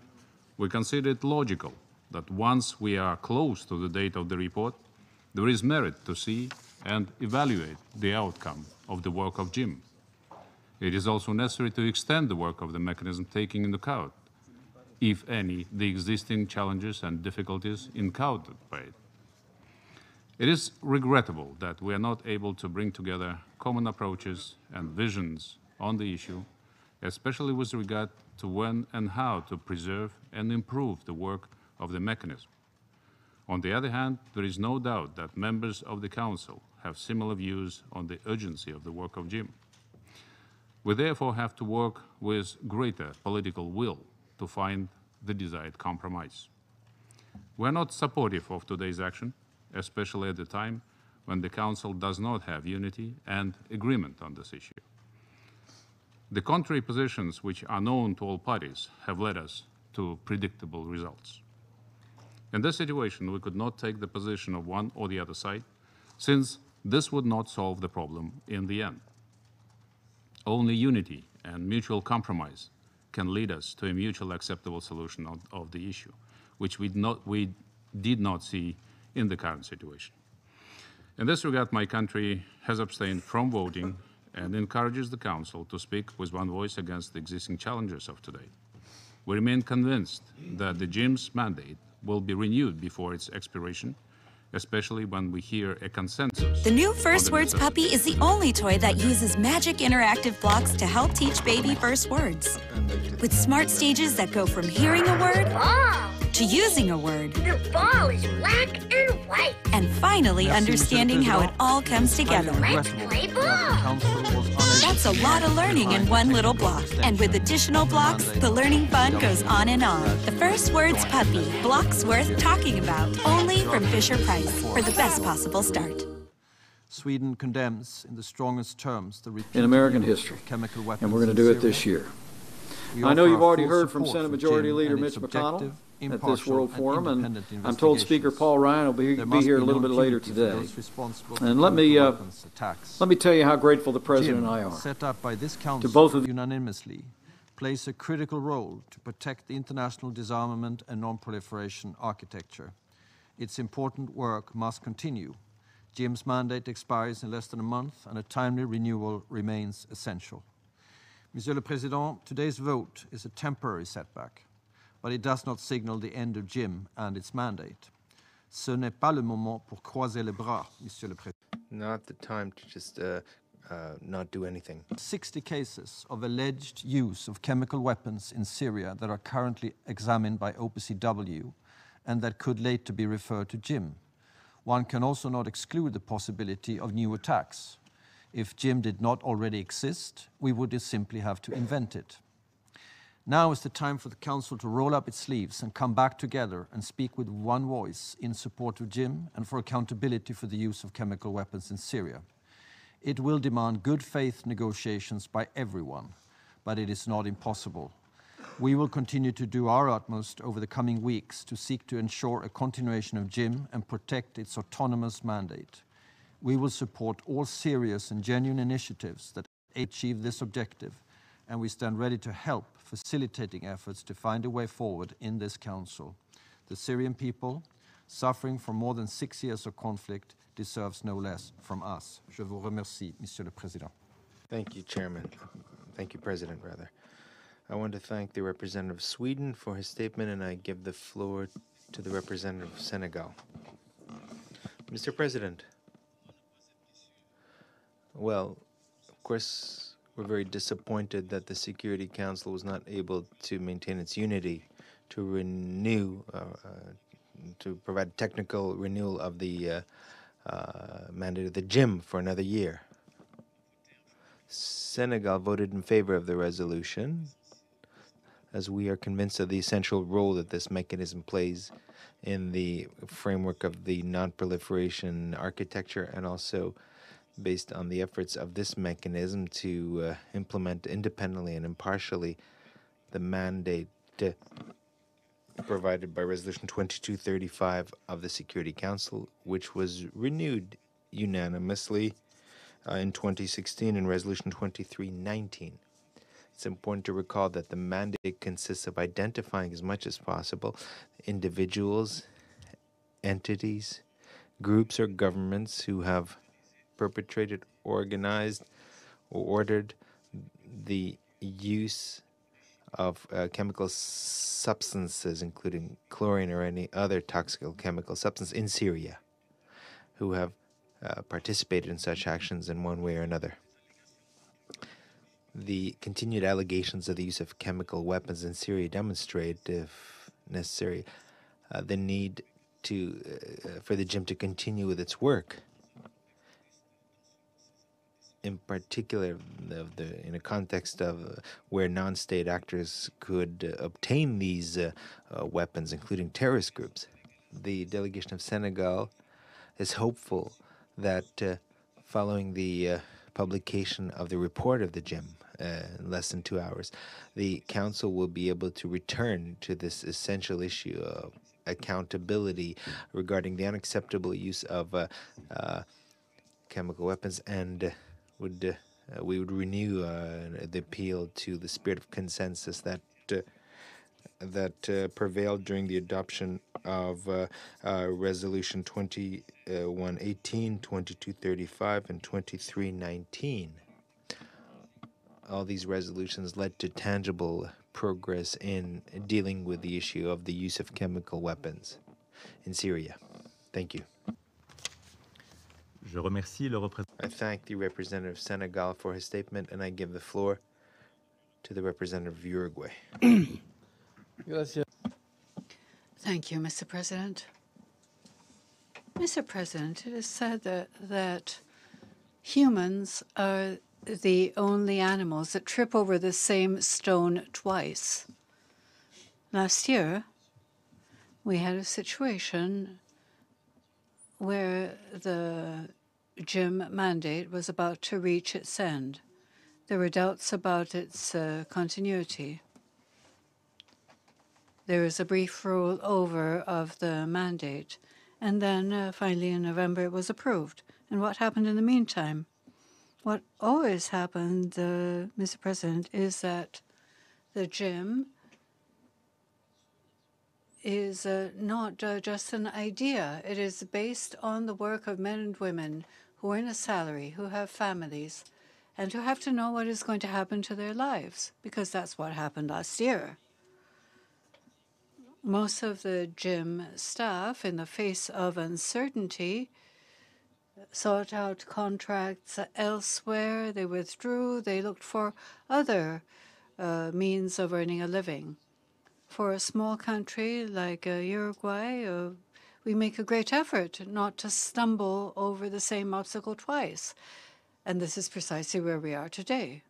S11: we consider it logical that once we are close to the date of the report, there is merit to see and evaluate the outcome of the work of JIM. It is also necessary to extend the work of the mechanism, taking into account, if any, the existing challenges and difficulties encountered by it. It is regrettable that we are not able to bring together common approaches and visions on the issue, especially with regard to when and how to preserve and improve the work of the mechanism. On the other hand, there is no doubt that members of the Council have similar views on the urgency of the work of JIM. We therefore have to work with greater political will to find the desired compromise. We are not supportive of today's action, especially at the time when the Council does not have unity and agreement on this issue. The contrary positions, which are known to all parties, have led us to predictable results. In this situation, we could not take the position of one or the other side, since this would not solve the problem in the end. Only unity and mutual compromise can lead us to a mutually acceptable solution of the issue, which we did not see in the current situation. In this regard, my country has abstained from voting and encourages the Council to speak with one voice against the existing challenges of today. We remain convinced that the GIMS mandate will be renewed before its expiration, especially when we hear a consensus.
S12: The new First Words puppy is the only toy that uses magic interactive blocks to help teach baby first words. With smart stages that go from hearing a word to using a word.
S13: The ball is black and white.
S12: And finally understanding how it all comes together.
S13: Let's play ball.
S12: That's a lot of learning in one little block. And with additional blocks, the learning fun goes on and on. The First Words puppy, blocks worth talking about. Only from Fisher-Price for the best possible start.
S14: Sweden condemns in the strongest terms the
S15: in American history,
S14: chemical weapons,
S15: and we're going to do it this year. I know you've already heard from Senate Majority Leader Mitch McConnell at this World Forum, and I'm told Speaker Paul Ryan will be here a little bit later today. And let me tell you how grateful the President and I are
S14: set up by this Council
S15: to both of
S14: unanimously plays a critical role to protect the international disarmament and non-proliferation architecture. Its important work must continue. GIM's mandate expires in less than a month, and a timely renewal remains essential. Monsieur le Président, today's vote is a temporary setback, but it does not signal the end of GIM and its mandate. Ce n'est pas le moment pour croiser les bras, Monsieur le Président.
S3: Not the time to just not do anything.
S14: 60 cases of alleged use of chemical weapons in Syria that are currently examined by OPCW and that could later be referred to GIM. One can also not exclude the possibility of new attacks. If GIM did not already exist, we would just simply have to invent it. Now is the time for the Council to roll up its sleeves and come back together and speak with one voice in support of GIM and for accountability for the use of chemical weapons in Syria. It will demand good faith negotiations by everyone, but it is not impossible. We will continue to do our utmost over the coming weeks to seek to ensure a continuation of GIM and protect its autonomous mandate. We will support all serious and genuine initiatives that achieve this objective, and we stand ready to help facilitating efforts to find a way forward in this Council. The Syrian people, suffering from more than 6 years of conflict, deserves no less from us. Je vous remercie, Monsieur le Président.
S3: Thank you, Chairman. Thank you, President, rather. I want to thank the representative of Sweden for his statement, and I give the floor to the representative of Senegal. Mr. President. Well, of course, we're very disappointed that the Security Council was not able to maintain its unity to renew, to provide technical renewal of the mandate of the GIM for another year. Senegal voted in favor of the resolution, as we are convinced of the essential role that this mechanism plays in the framework of the non-proliferation architecture, and also based on the efforts of this mechanism to implement independently and impartially the mandate provided by Resolution 2235 of the Security Council, which was renewed unanimously in 2016 in Resolution 2319. It's important to recall that the mandate consists of identifying as much as possible individuals, entities, groups, or governments who have perpetrated, organized, or ordered the use of chemical substances, including chlorine or any other toxic chemical substance in Syria, who have participated in such actions in one way or another. The continued allegations of the use of chemical weapons in Syria demonstrate, if necessary, the need for the GIM to continue with its work. in particular in a context of where non-state actors could obtain these weapons, including terrorist groups. The delegation of Senegal is hopeful that following the publication of the report of the JIM in less than 2 hours, the Council will be able to return to this essential issue of accountability regarding the unacceptable use of chemical weapons, and we would renew the appeal to the spirit of consensus that prevailed during the adoption of Resolution 2118, 2235, and 2319. All these resolutions led to tangible progress in dealing with the issue of the use of chemical weapons in Syria. Thank you.
S1: Je remercie le
S3: I thank the representative of Senegal for his statement, and I give the floor to the representative of Uruguay.
S2: Thank you, Mr. President. Mr. President, it is said that humans are the only animals that trip over the same stone twice. Last year, we had a situation where the JIM mandate was about to reach its end. There were doubts about its continuity. There was a brief rollover of the mandate, and then finally in November it was approved. And what happened in the meantime? What always happened, Mr. President, is that the JIM is not just an idea. It is based on the work of men and women who earn a salary, who have families, and who have to know what is going to happen to their lives, because that's what happened last year. Most of the JIM staff, in the face of uncertainty, sought out contracts elsewhere. They withdrew. They looked for other means of earning a living. For a small country like Uruguay, we make a great effort not to stumble over the same obstacle twice. And this is precisely where we are today.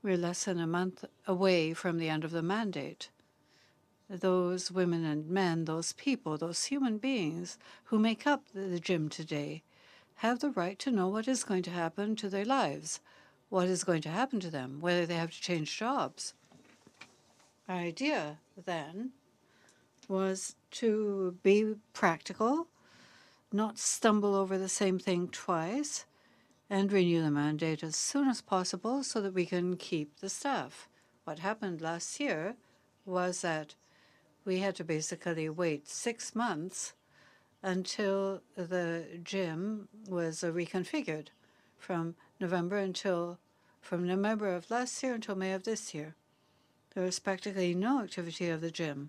S2: We're less than a month away from the end of the mandate. Those women and men, those people, those human beings who make up the JIM today have the right to know what is going to happen to their lives, what is going to happen to them, whether they have to change jobs. Our idea then was to be practical, not stumble over the same thing twice, and renew the mandate as soon as possible so that we can keep the staff. What happened last year was that we had to basically wait 6 months until the JIM was reconfigured from November of last year until May of this year. There was practically no activity of the JIM.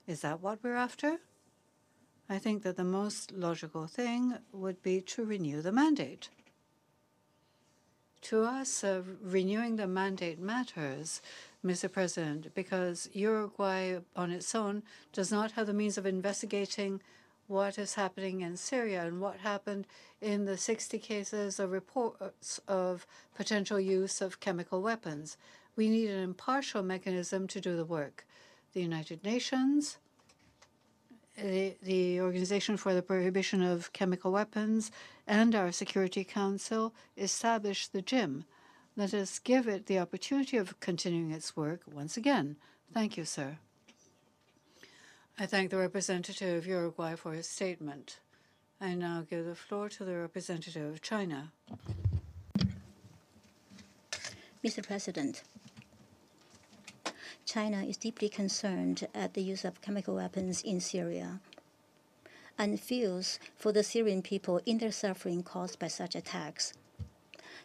S2: Is that what we're after? I think that the most logical thing would be to renew the mandate. To us, renewing the mandate matters, Mr. President, because Uruguay on its own does not have the means of investigating what is happening in Syria and what happened in the 60 cases of reports of potential use of chemical weapons. We need an impartial mechanism to do the work. The United Nations, the Organization for the Prohibition of Chemical Weapons, and our Security Council established the JIM. Let us give it the opportunity of continuing its work once again. Thank you, sir. I thank the representative of Uruguay for his statement. I now give the floor to the representative of China.
S16: Mr. President, China is deeply concerned at the use of chemical weapons in Syria and feels for the Syrian people in their suffering caused by such attacks.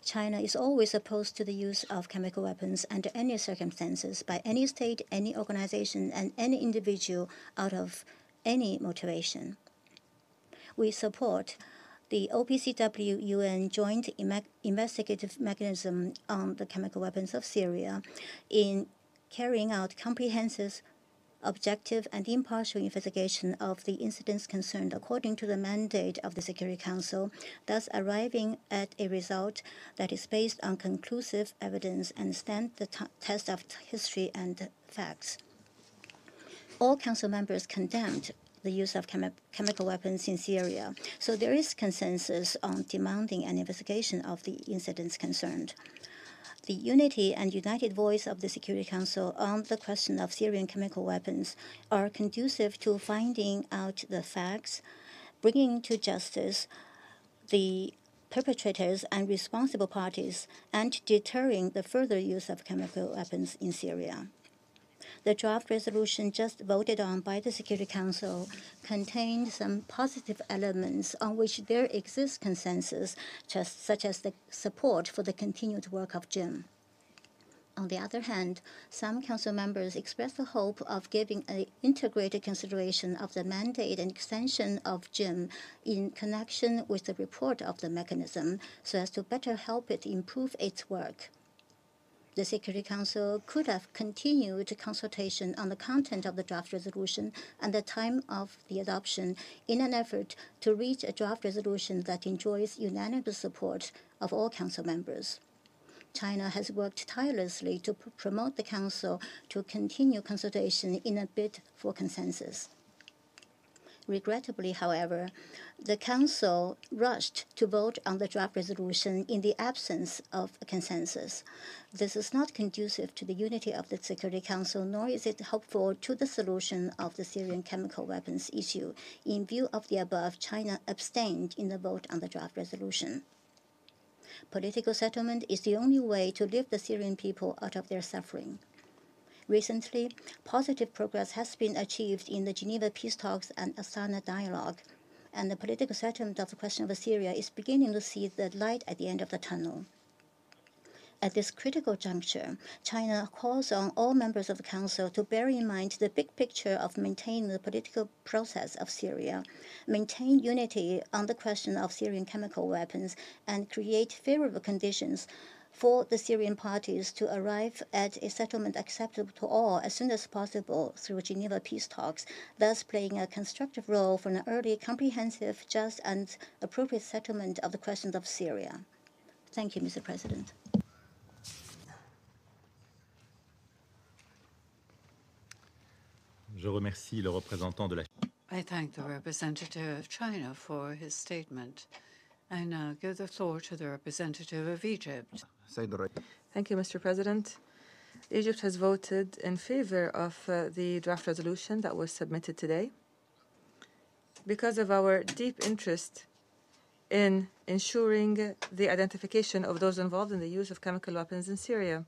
S16: China is always opposed to the use of chemical weapons under any circumstances by any state, any organization, and any individual out of any motivation. We support the OPCW UN Joint Investigative Mechanism on the Chemical Weapons of Syria in carrying out comprehensive objective and impartial investigation of the incidents concerned according to the mandate of the Security Council, thus arriving at a result that is based on conclusive evidence and stand the test of history and facts. All Council members condemned the use of chemical weapons in Syria, so there is consensus on demanding an investigation of the incidents concerned. The unity and united voice of the Security Council on the question of Syrian chemical weapons are conducive to finding out the facts, bringing to justice the perpetrators and responsible parties, and deterring the further use of chemical weapons in Syria. The draft resolution just voted on by the Security Council contained some positive elements on which there exists consensus, such as the support for the continued work of JIM. On the other hand, some Council members expressed the hope of giving an integrated consideration of the mandate and extension of JIM in connection with the report of the mechanism, so as to better help it improve its work. The Security Council could have continued consultation on the content of the draft resolution and the time of the adoption in an effort to reach a draft resolution that enjoys unanimous support of all Council members. China has worked tirelessly to promote the Council to continue consultation in a bid for consensus. Regrettably, however, the Council rushed to vote on the draft resolution in the absence of a consensus. This is not conducive to the unity of the Security Council, nor is it helpful to the solution of the Syrian chemical weapons issue. In view of the above, China abstained in the vote on the draft resolution. Political settlement is the only way to lift the Syrian people out of their suffering. Recently, positive progress has been achieved in the Geneva peace talks and Astana dialogue, and the political settlement of the question of Syria is beginning to see the light at the end of the tunnel. At this critical juncture, China calls on all members of the Council to bear in mind the big picture of maintaining the political process of Syria, maintain unity on the question of Syrian chemical weapons, and create favorable conditions for the Syrian parties to arrive at a settlement acceptable to all as soon as possible through Geneva peace talks, thus playing a constructive role for an early, comprehensive, just, and appropriate settlement of the questions of Syria. Thank you, Mr. President.
S1: Je remercie le représentant de la...
S2: I thank the representative of China for his statement. I now give the floor to the representative of Egypt.
S17: Thank you, Mr. President. Egypt has voted in favor of the draft resolution that was submitted today because of our deep interest in ensuring the identification of those involved in the use of chemical weapons in Syria.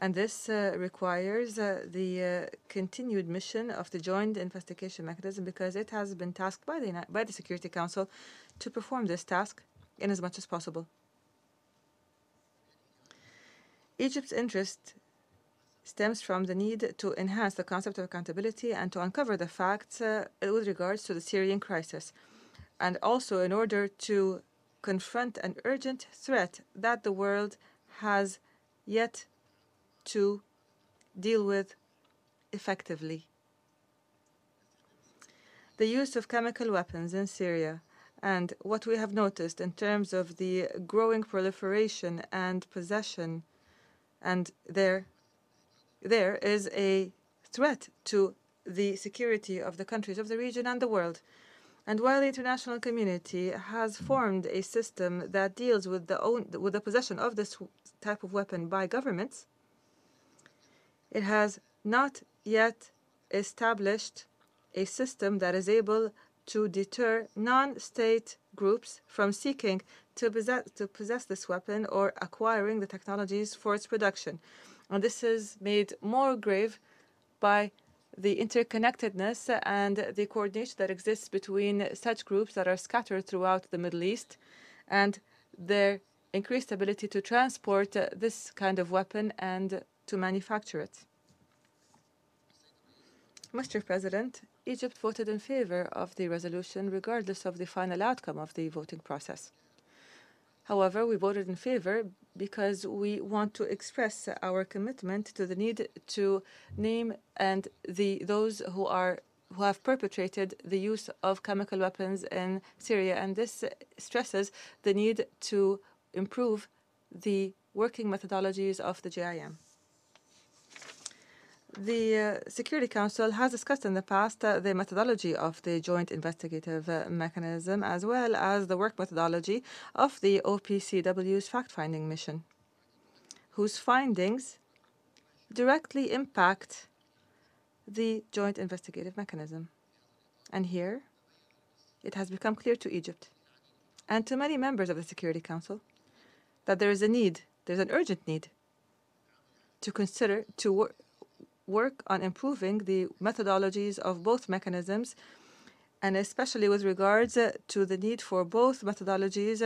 S17: And this requires the continued mission of the Joint Investigation Mechanism, because it has been tasked by the Security Council to perform this task in as much as possible. Egypt's interest stems from the need to enhance the concept of accountability and to uncover the facts with regards to the Syrian crisis, and also in order to confront an urgent threat that the world has yet to deal with effectively. The use of chemical weapons in Syria and what we have noticed in terms of the growing proliferation and possession, and there is a threat to the security of the countries of the region and the world. And while the international community has formed a system that deals with the possession of this type of weapon by governments, it has not yet established a system that is able to deter non-state groups from seeking to possess this weapon or acquiring the technologies for its production. And this is made more grave by the interconnectedness and the coordination that exists between such groups that are scattered throughout the Middle East and their increased ability to transport this kind of weapon and to manufacture it. Mr. President, Egypt voted in favor of the resolution regardless of the final outcome of the voting process. However, we voted in favor because we want to express our commitment to the need to name those who have perpetrated the use of chemical weapons in Syria, and this stresses the need to improve the working methodologies of the JIM. The Security Council has discussed in the past the methodology of the Joint Investigative Mechanism, as well as the work methodology of the OPCW's fact-finding mission, whose findings directly impact the Joint Investigative Mechanism. And here, it has become clear to Egypt and to many members of the Security Council that there is an urgent need to consider, work on improving the methodologies of both mechanisms, and especially with regards to the need for both methodologies,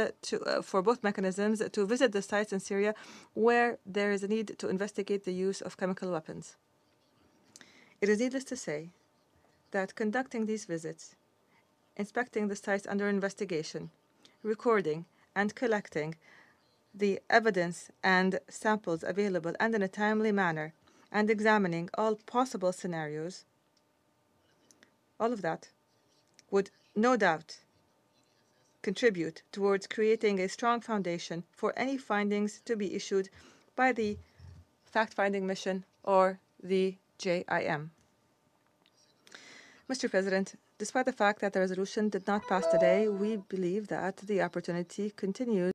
S17: for both mechanisms to visit the sites in Syria where there is a need to investigate the use of chemical weapons. It is needless to say that conducting these visits, inspecting the sites under investigation, recording and collecting the evidence and samples available and in a timely manner, and examining all possible scenarios, all of that would no doubt contribute towards creating a strong foundation for any findings to be issued by the fact-finding mission or the JIM. Mr. President, despite the fact that the resolution did not pass today, we believe that the opportunity continues